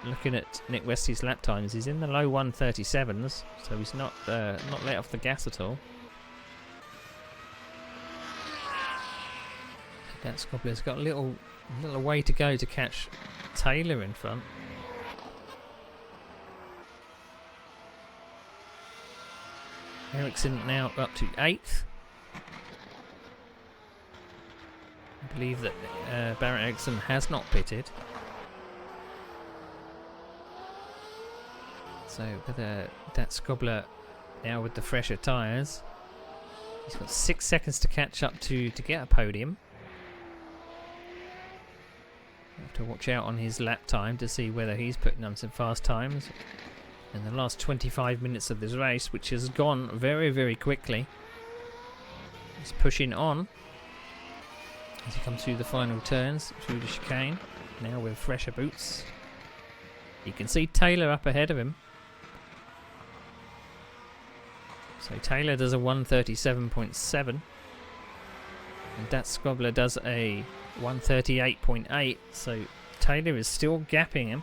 Looking at Nick Westy's lap times, he's in the low 137s, so he's not let off the gas at all. That Scobbler's got a little way to go to catch Taylor in front. Ericsson now up to 8th. I believe that Barrett Ericsson has not pitted. So whether that Scobbler now with the fresher tyres, he's got 6 seconds to catch up to get a podium. Have to watch out on his lap time to see whether he's putting on some fast times in the last 25 minutes of this race, which has gone very, very quickly. He's pushing on as he comes through the final turns, through the chicane, now with fresher boots. You can see Taylor up ahead of him. So Taylor does a 137.7 and that Scobbler does a 138.8, so Taylor is still gapping him.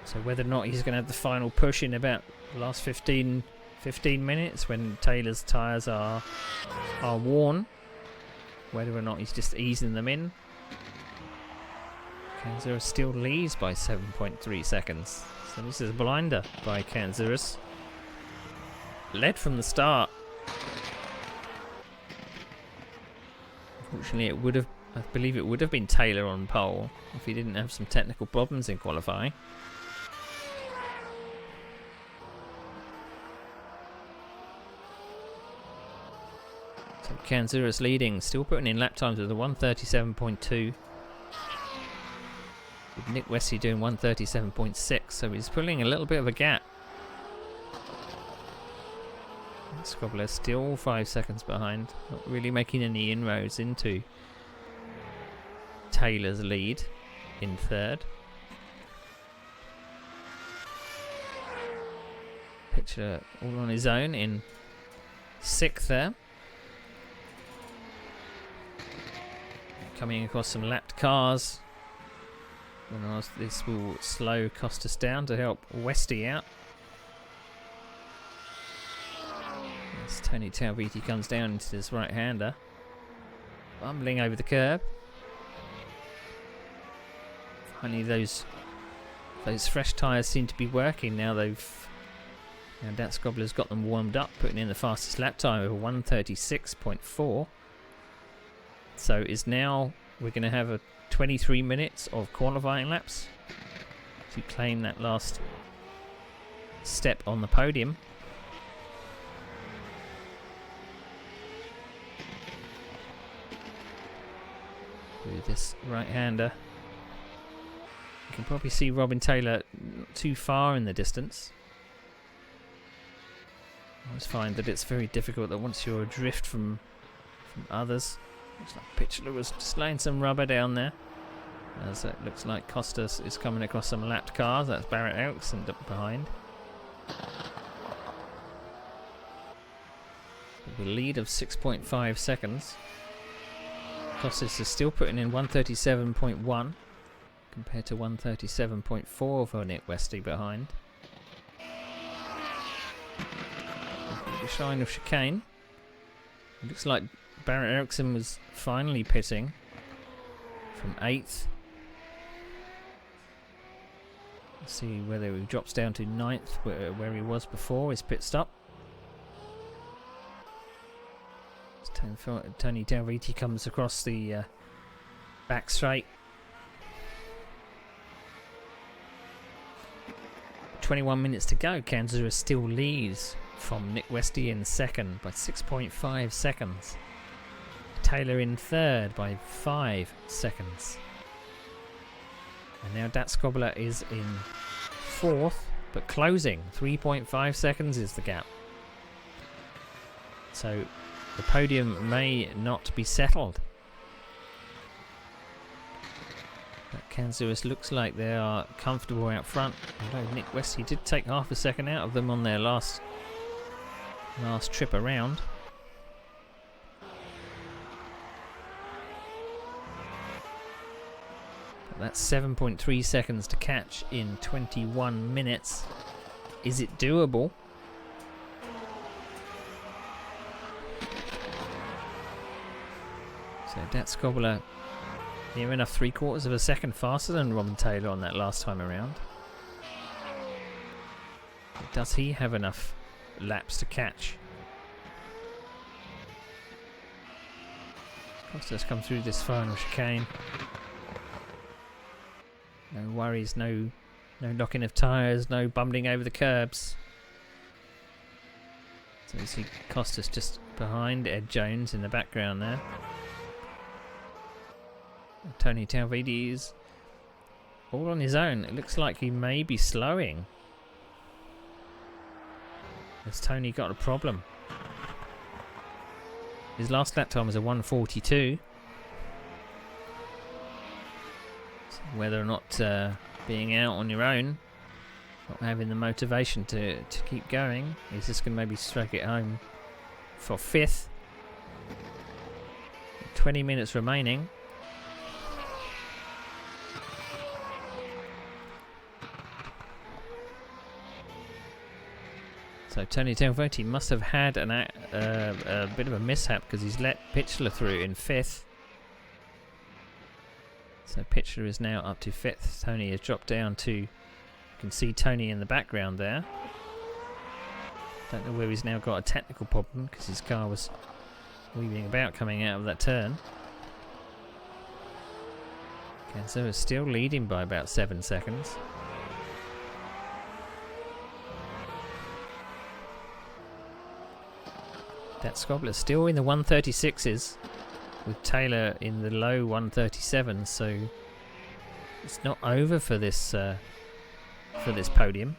So whether or not he's going to have the final push in about the last 15 minutes when Taylor's tyres are worn, whether or not he's just easing them in. Kanzuris still leads by 7.3 seconds. So this is a blinder by Kanzuris. Led from the start. Unfortunately, I believe it would have been Taylor on pole if he didn't have some technical problems in qualifying. So Kanzuris leading, still putting in lap times with a 137.2. With Nick Westy doing 137.6, so he's pulling a little bit of a gap. Scobbler still 5 seconds behind, not really making any inroads into Taylor's lead in third. Pitcher all on his own in 6th there. Coming across some lapped cars. And this will slow Costas down to help Westy out. As Tony Talviti comes down into this right-hander, bumbling over the curb. Finally, those fresh tyres seem to be working now. Now Dat Scobbler's got them warmed up, putting in the fastest lap time of 136.4. So we're going to have a 23 minutes of qualifying laps to claim that last step on the podium. With this right-hander, you can probably see Robin Taylor not too far in the distance. I always find that it's very difficult that once you're adrift from others. Looks like Pitstop was just laying some rubber down there. As it looks like Costas is coming across some lapped cars. That's Barrett Ericsson up behind. With a lead of 6.5 seconds. Costas is still putting in 137.1 compared to 137.4 for Nick Westy behind. The shine of chicane. It looks like Barrett Ericsson was finally pitting from 8th. Let's see whether he drops down to 9th where he was before his pit stop. Tony Delviti comes across the back straight. 21 minutes to go. Kansas still leads from Nick Westy in second by 6.5 seconds. Taylor in third by 5 seconds. And now Dat Skobler is in fourth, but closing. 3.5 seconds is the gap. So the podium may not be settled. But Kansas looks like they are comfortable out front. Although Nick Westy did take half a second out of them on their last trip around. But that's 7.3 seconds to catch in 21 minutes. Is it doable? So Dat Skobler near enough 3/4 of a second faster than Robin Taylor on that last time around. But does he have enough laps to catch? Costas come through this final chicane. No worries, no knocking of tyres, no bumbling over the curbs. So you see Costas just behind Ed Jones in the background there. Tony Talvidi is all on his own. It looks like he may be slowing. Has Tony got a problem? His last lap time was a 1:42. So whether or not being out on your own, not having the motivation to keep going, is just going to maybe strike it home for 5th. 20 minutes remaining. So Tony Talvoti must have had a bit of a mishap because he's let Pitchler through in 5th. So Pitchler is now up to 5th. Tony has dropped down to... You can see Tony in the background there. Don't know where he's now got a technical problem because his car was weaving about coming out of that turn. Kenzo is still leading by about 7 seconds. Dat Skobler still in the 136s with Taylor in the low 137s, so it's not over for this podium,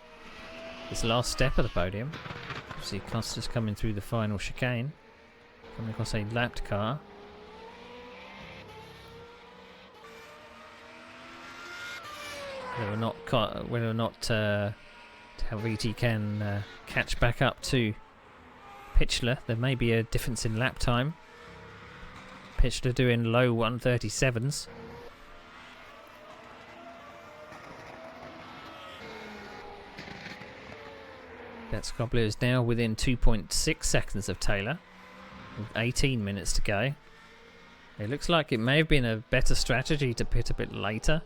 this last step of the podium. You see Costas coming through the final chicane, coming across a lapped car. Whether or not Talviti can catch back up to Pitchler, there may be a difference in lap time. Pitchler doing low 137s. Dat Skobler is now within 2.6 seconds of Taylor, with 18 minutes to go. It looks like it may have been a better strategy to pit a bit later.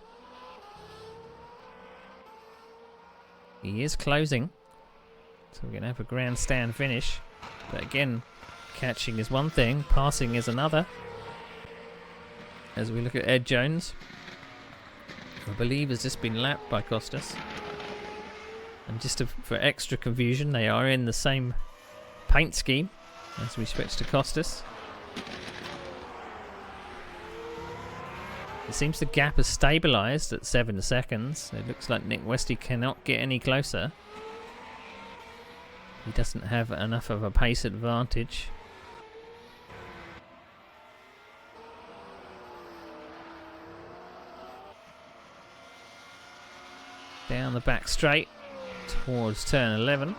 He is closing, so we're going to have a grandstand finish. But again, catching is one thing, passing is another. As we look at Ed Jones, I believe has just been lapped by Costas. And just for extra confusion, they are in the same paint scheme as we switch to Costas. It seems the gap has stabilised at 7 seconds. It looks like Nick Westy cannot get any closer. He doesn't have enough of a pace advantage. down the back straight towards turn 11.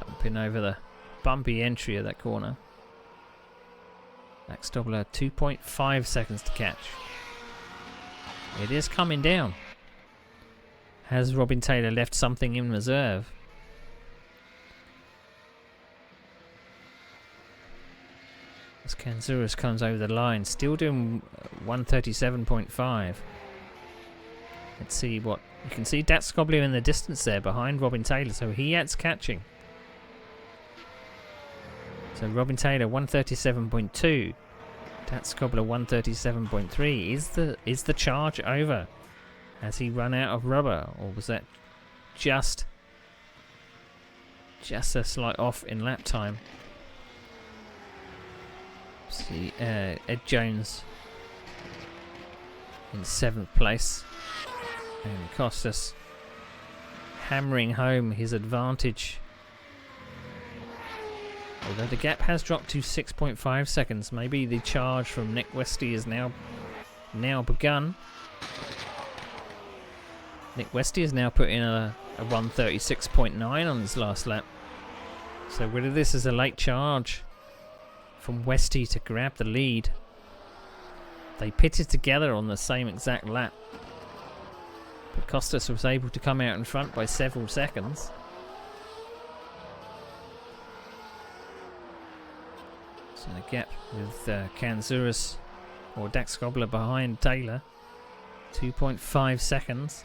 Bumping over the bumpy entry of that corner. Max Dobler 2.5 seconds to catch. It is coming down. Has Robin Taylor left something in reserve? As Kanzouras comes over the line, still doing 137.5. Let's see what you can see. Dat Skobler in the distance there behind Robin Taylor, so he adds catching. So Robin Taylor 137.2, Dat Skobler 137.3. Is the charge over? Has he run out of rubber, or was that just a slight off in lap time? See Ed Jones in 7th place, and Costas hammering home his advantage. Although the gap has dropped to 6.5 seconds, maybe the charge from Nick Westy is now begun. Nick Westy has now put in a 136.9 on his last lap. So whether this is a late charge from Westy to grab the lead. They pitted together on the same exact lap, but Costas was able to come out in front by several seconds. So the gap with Kanzouras or Dat Skobler behind Taylor, 2.5 seconds.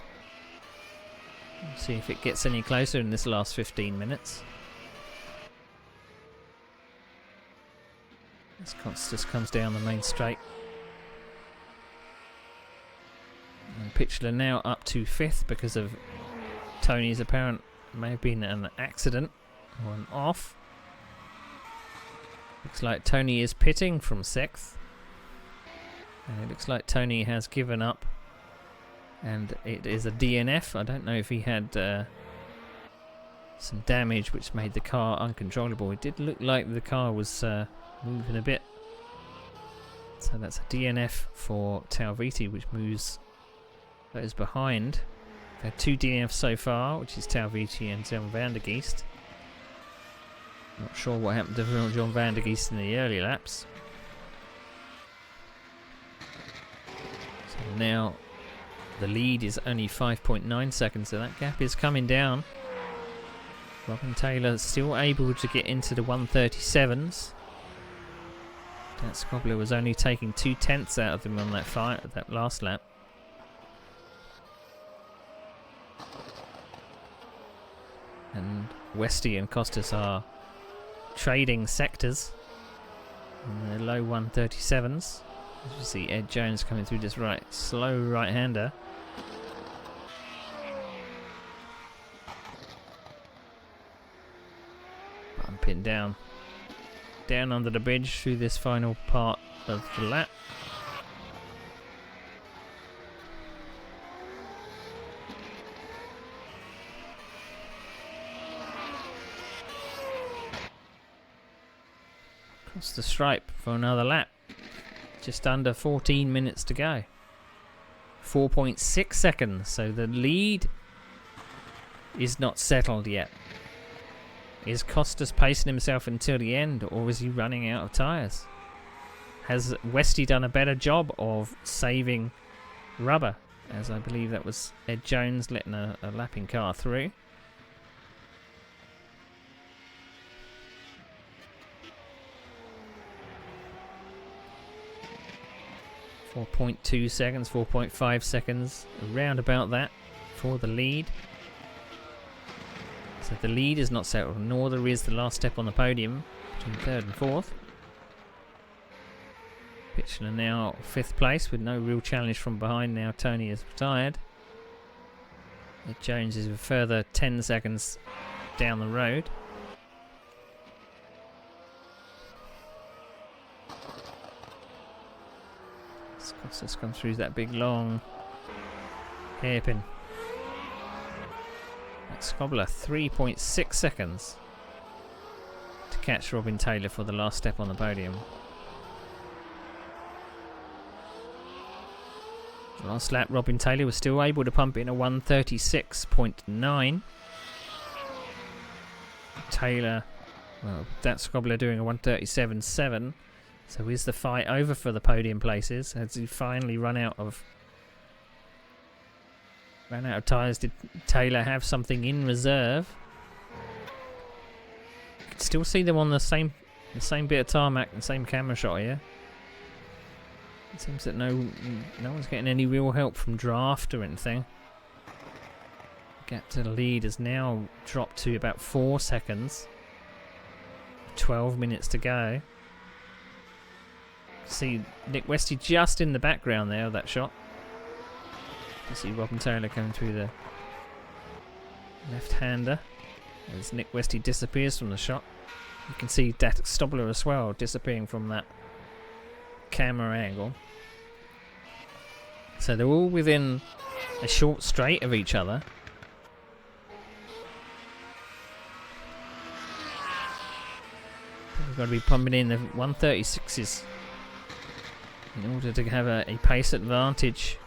Let's see if it gets any closer in this last 15 minutes. As Costas comes down the main straight. And Pitchler now up to 5th because of Tony's apparent, may have been an accident or an off. Looks like Tony is pitting from 6th. And it looks like Tony has given up. And it is a DNF. I don't know if he had some damage which made the car uncontrollable. It did look like the car was moving a bit. So that's a DNF for Talviti, which moves those behind. We've had 2 DNFs so far, which is Talviti and John van der Geest. Not sure what happened to John van der Geest in the early laps. So now the lead is only 5.9 seconds, so that gap is coming down. Robin Taylor still able to get into the 137s. Dat Skobler was only taking 2/10 out of him on that last lap. And Westy and Costas are trading sectors in the low 137s. As you see Ed Jones coming through this slow right-hander. Bumping down under the bridge through this final part of the lap. Across the stripe for another lap. Just under 14 minutes to go. 4.6 seconds, so the lead is not settled yet. Is Costas pacing himself until the end, or is he running out of tyres? Has Westy done a better job of saving rubber? As I believe that was Ed Jones letting a lapping car through. .2 seconds, 4.5 seconds, around about that for the lead. So the lead is not settled, nor there is the last step on the podium between 3rd and 4th. Pitchler now 5th place with no real challenge from behind now. Tony is retired. Ed Jones is a further 10 seconds down the road. Costas comes through that big long hairpin. Skobler 3.6 seconds to catch Robin Taylor for the last step on the podium. Last lap, Robin Taylor was still able to pump in a 1:36.9. Taylor, well, that's Scobbler doing a 1:37.7. So is the fight over for the podium places? Has he finally run out of tyres? Did Taylor have something in reserve? You can still see them on the same bit of tarmac and same camera shot here. It seems that no one's getting any real help from draft or anything. Gap to the lead has now dropped to about 4 seconds. 12 minutes to go. See Nick Westy just in the background there of that shot. You see Robin Taylor coming through the left-hander as Nick Westy disappears from the shot. You can see Dat Stobler as well disappearing from that camera angle. So they're all within a short straight of each other. We've got to be pumping in the 1:36s in order to have a pace advantage.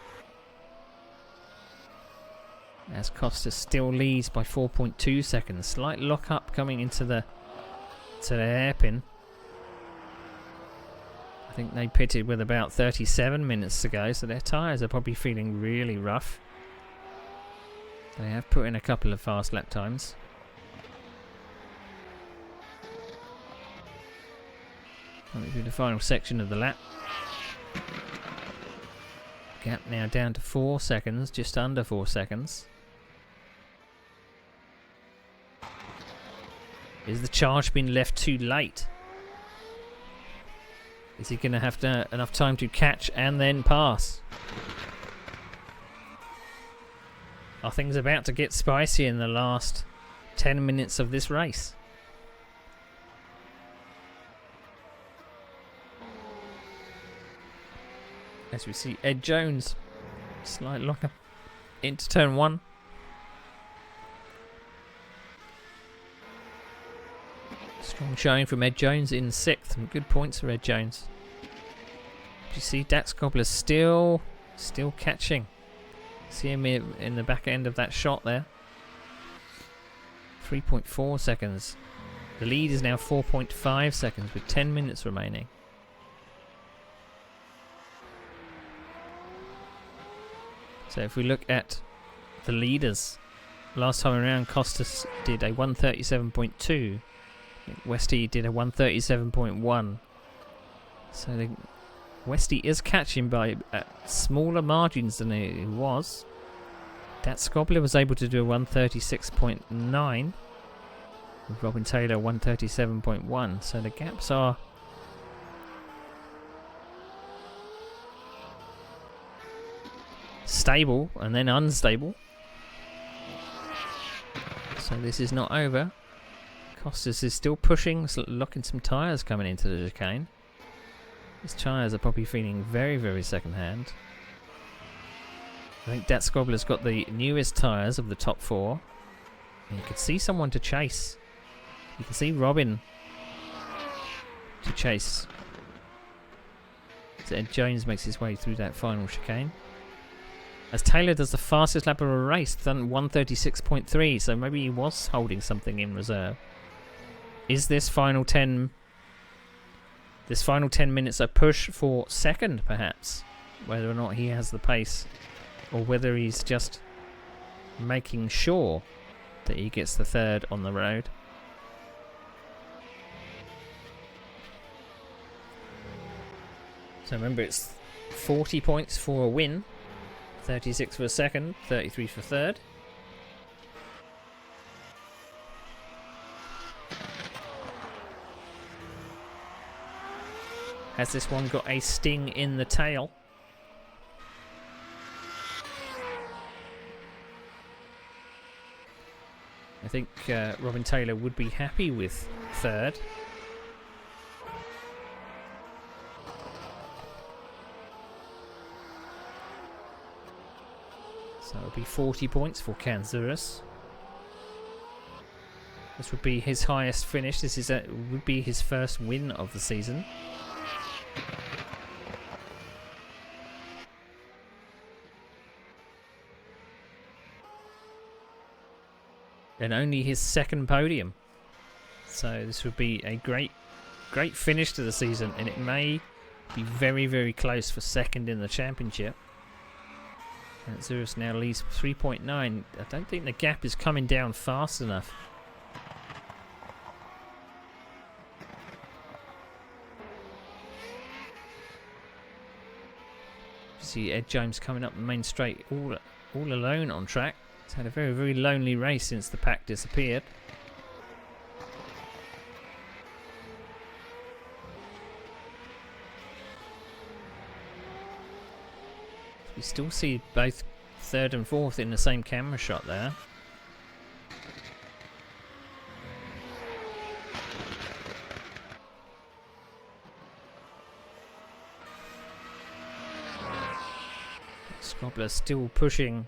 As Costa still leads by 4.2 seconds. Slight lock up coming into the hairpin. I think they pitted with about 37 minutes to go, so their tyres are probably feeling really rough. They have put in a couple of fast lap times. Coming through the final section of the lap. Gap now down to 4 seconds, just under 4 seconds. Is the charge being left too late? Is he going to have enough time to catch and then pass? Are things about to get spicy in the last 10 minutes of this race? As we see Ed Jones, slight locker into turn 1. Strong showing from Ed Jones in 6th, and good points for Ed Jones. You see Dax Cobbler still catching. See him in the back end of that shot there. 3.4 seconds. The lead is now 4.5 seconds with 10 minutes remaining. So if we look at the leaders, last time around Costas did a 1:37.2. Westy did a 1:37.1. So Westy is catching by smaller margins than it was. Dat Scobbler was able to do a 1:36.9. With Robin Taylor 1:37.1. So the gaps are stable and then unstable. So this is not over. Costas is still pushing, locking some tyres coming into the chicane. His tyres are probably feeling very, very second hand. I think Dat Scobbler's got the newest tyres of the top 4. And you can see someone to chase. You can see Robin to chase. So Ed Jones makes his way through that final chicane. As Taylor does the fastest lap of a race, done 1:36.3, so maybe he was holding something in reserve. Is this final 10 minutes a push for second, perhaps? Whether or not he has the pace, or whether he's just making sure that he gets the third on the road. So remember, it's 40 points for a win. 36 for a second, 33 for third. Has this one got a sting in the tail? I think Robin Taylor would be happy with third. So it would be 40 points for Kanzuris. This would be his highest finish. This would be his first win of the season. and only his second podium. So this would be a great finish to the season, and it may be very, very close for second in the championship. And Zurus now leads 3.9. I don't think the gap is coming down fast enough. See Ed James coming up the main straight all alone on track. He's had a very, very lonely race since the pack disappeared. We still see both third and fourth in the same camera shot there. Scrobbler still pushing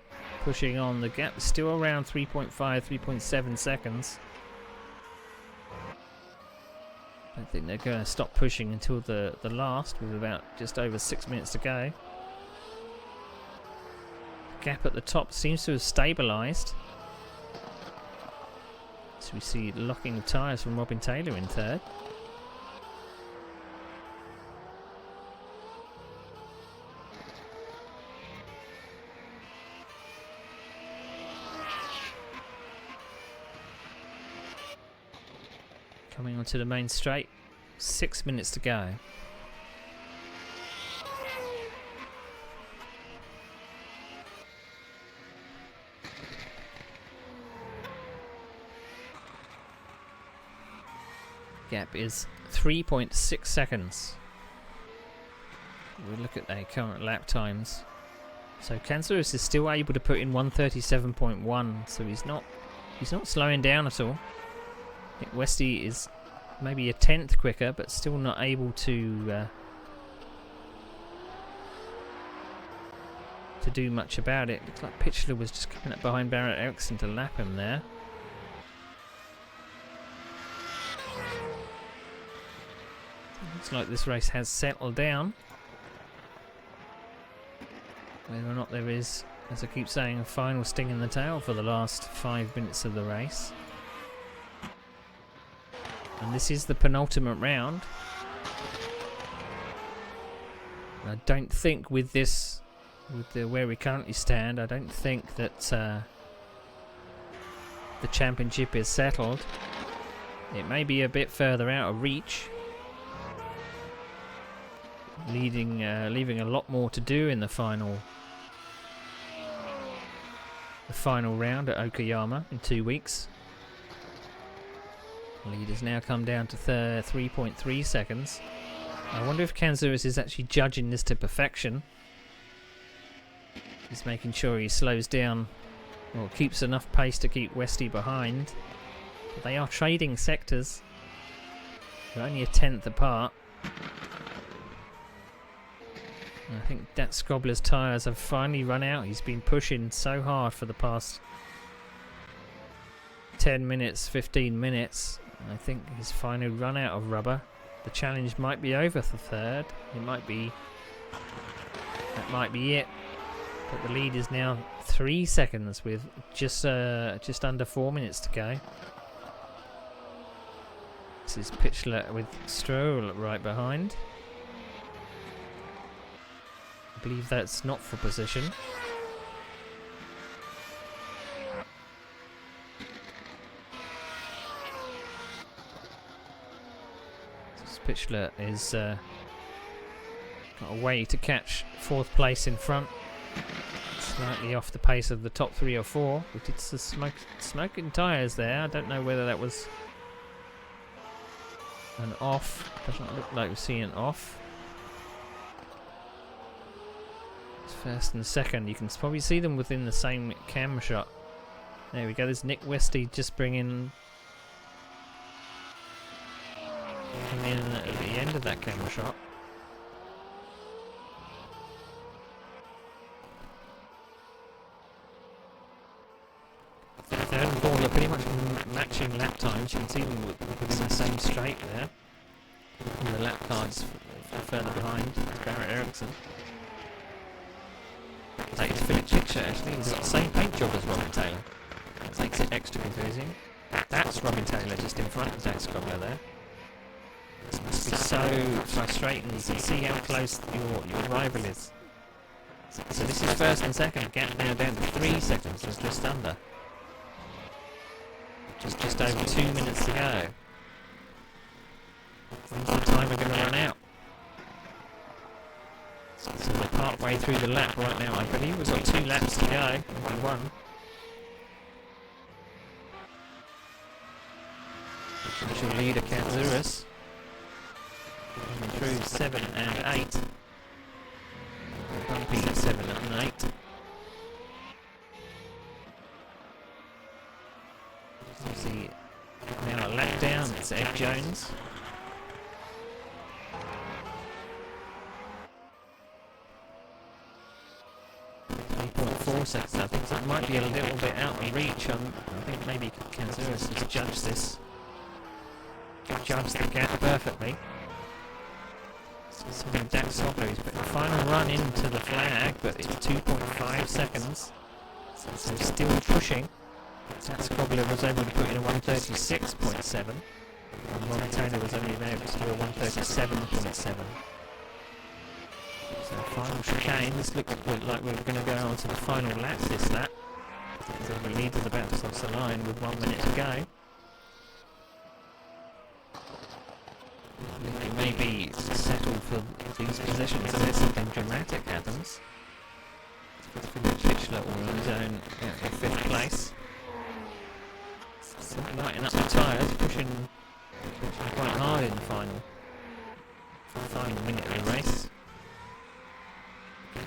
on. The gap is still around 3.5, 3.7 seconds. I don't think they're going to stop pushing until the last, with about just over 6 minutes to go. Gap at the top seems to have stabilised. So we see locking the tyres from Robin Taylor in third. Coming onto the main straight, 6 minutes to go. Gap is 3.6 seconds. We'll look at their current lap times. So Kansaros is still able to put in 1:37.1, so he's not slowing down at all. I think Westy is maybe a tenth quicker, but still not able to do much about it. Looks like Pitchler was just coming up behind Barrett Eriksson to lap him there. Looks like this race has settled down. Whether or not there is, as I keep saying, a final sting in the tail for the last 5 minutes of the race. And this is the penultimate round. I don't think with this, where we currently stand, I don't think that the championship is settled. It may be a bit further out of reach, leaving a lot more to do in the final round at Okayama in 2 weeks. Lead has now come down to 3.3 seconds. I wonder if Kansaros is actually judging this to perfection. He's making sure he slows down, or keeps enough pace to keep Westy behind. But they are trading sectors. They're only a tenth apart. I think that Scrobbler's tyres have finally run out. He's been pushing so hard for the past 10 minutes, 15 minutes. I think he's finally run out of rubber. The challenge might be over for third. That might be it. But the lead is now 3 seconds with just under 4 minutes to go. This is Pitchler with Stroll right behind. I believe that's not for position. Pitchler is got a way to catch fourth place in front, slightly off the pace of the top 3 or 4. We did some smoking tyres there. I don't know whether that was an off. Doesn't look like we're seeing an off. It's first and second. You can probably see them within the same camera shot. There we go. There's Nick Westy just bringing in at the end of that camera shot. Third and fourth are pretty much matching lap times. You can see them within the same straight there. And the lap cards further behind. Barrett Eriksson. Take to Philip Pitcher actually. He's got the same paint job as Robin Taylor. That makes it extra confusing. That's Robin Taylor just in front of Zach Scobler there. It must be so frustrating. You can see how close your rival is. So this is first and second. Gap now down to 3 seconds. It's just under. Just over 2 minutes to go. When's the timer going to run out? So we're part way through the lap right now. I believe we've got 2 laps to go. Maybe 1. Potential leader Kanzouras. Coming through 7 and 8. Bumpy 7 and 8. See now a lap down. It's Ed Jones. 3.4 seconds. I think that might be a little bit out of reach. I think maybe Kanzouras has judged this. Judged the gap perfectly. So Zach Scobler is putting the final run into the flag, but it's 2.5 seconds. So still pushing. Zach Scobler was able to put in a 136.7. And Robin Taylor was only able to do a 137.7. So final chicane. This looks like we're going to go on to the final lap this lap. So the leader's about to cross the line with 1 minute to go. It may be settled for these positions unless something dramatic happens. Philip Fischler all on his own in 5th place. Still lighting up the tyres, pushing quite hard in the final minute of the race.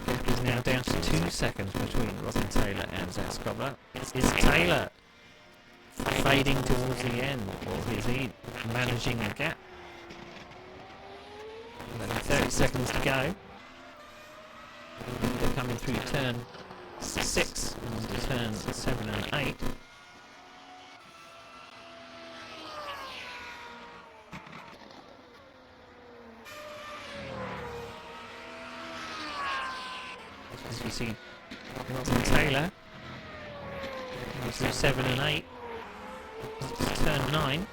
It is now down to 2 seconds between Robin Taylor and Zach Scobler. Is Taylor fading towards the end, or is he managing a gap? 30 seconds to go. They're coming through turn 6 and turn 7 and 8. As we see Robin Taylor through 7 and 8. Turn 9.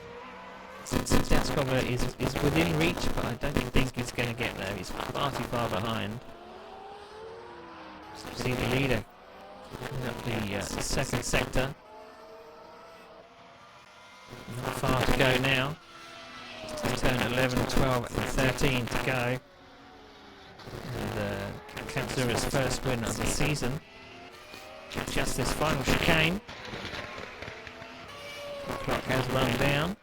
Zach Scobler is within reach, but I don't think he's going to get there. He's far too far behind. See the leader coming up the second sector. Not far to go now. Turn 11, 12 and 13 to go. And Kanzouras' first win of the season. Just this final chicane. The clock has run down.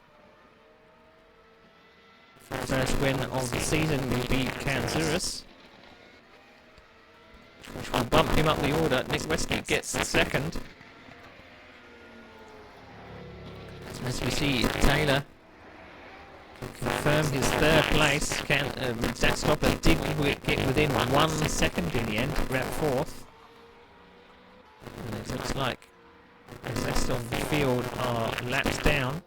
First win of the season will be Kanzouras, which will bump him up the order. Nick Westgate gets second. As we see Taylor confirm his 3rd place. Zach Scobler did get within 1 second in the end to grab 4th. And it looks like the rest of the field are laps down.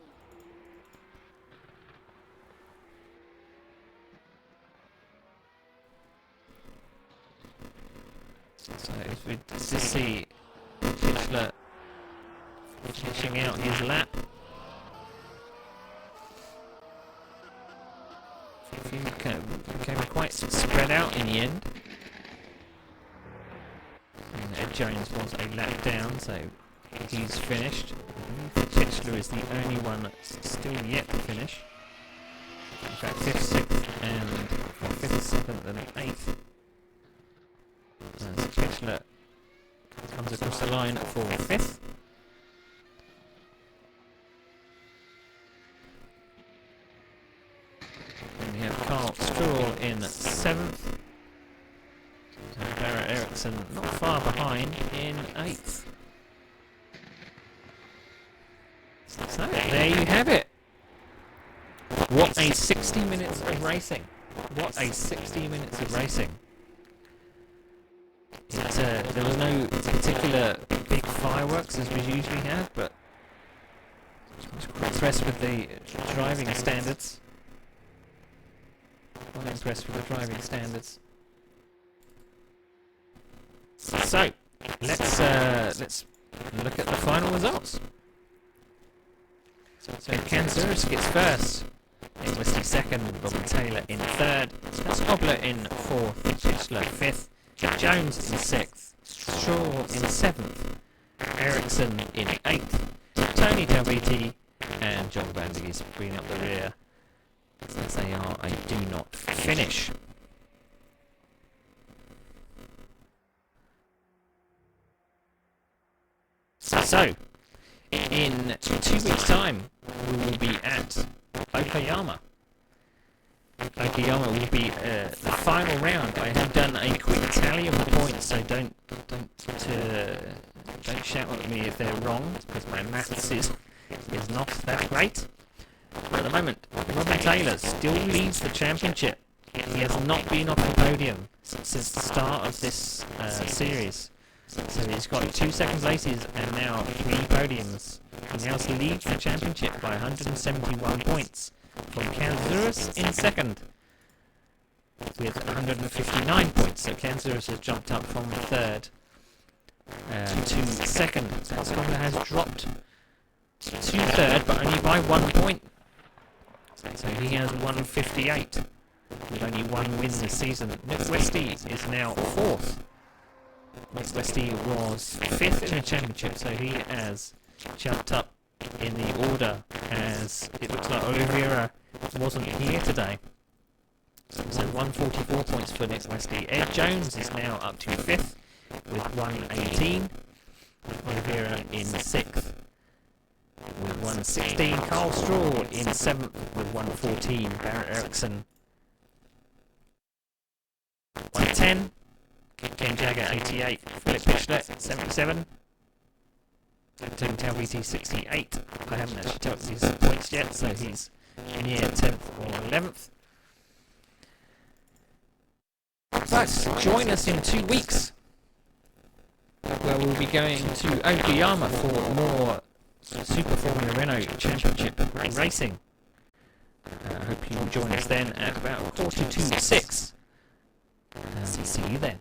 So if we just see Fischler finishing out his lap. Became quite spread out in the end. And Ed Jones was a lap down, so he's finished. Fischler is the only one that's still yet to finish. In fact, 5th, 6th, and 5th, 7th, and 8th. As Fischler comes across the line for 5th. And we have Carl Stroll in 7th. And Barrett Eriksson not far behind in 8th. So there you have it. What a 60 minutes of racing. What a 60 minutes of racing. There was no particular big fireworks as we usually have, but I was quite impressed with the driving standards. Quite impressed with the driving standards. So let's and look at the final results. So Kanzurus gets first, Nick Westy second, Robin Taylor in third, Scobler in fourth, Pitstop fifth, Jones in sixth, Shaw in seventh, Ericsson in eighth, Tony Talviti and John Brandigis bringing up the rear as they are a do not finish. So, in 2 weeks' time, we will be at Okayama. Okayama will be the final round. I have done a quick tally of the points, so don't shout at me if they're wrong, because my maths is not that great. But at the moment, Robin Taylor still leads the championship. He has not been off the podium since the start of this series. So he's got 2 second places and now 3 podiums. He now leads the championship by 171 points from Kanzurus in second with 159 points. So Kanzurus has jumped up from third to second. Scotland has dropped to third, but only by 1 point. So he has 158 with only 1 win this season. Nick Westy is now fourth. Nick Westy was fifth in the championship, so he has jumped up in the order as it looks like Oliveira wasn't here today. So 144 points for Nick Westy. Ed Jones is now up to fifth with 118. Oliveira in sixth with 116. Carl Straw in seventh with 114. Barrett Ericsson 110. Ken Jagger 88. Philip Pitstop 77. Tim Talviti 68. I haven't actually talked his points yet, so he's near 10th or 11th. But join us in 2 weeks, where we'll be going to Okayama for more Super Formula Renault Championship racing. I hope you'll join us then at about 6:45. See you then.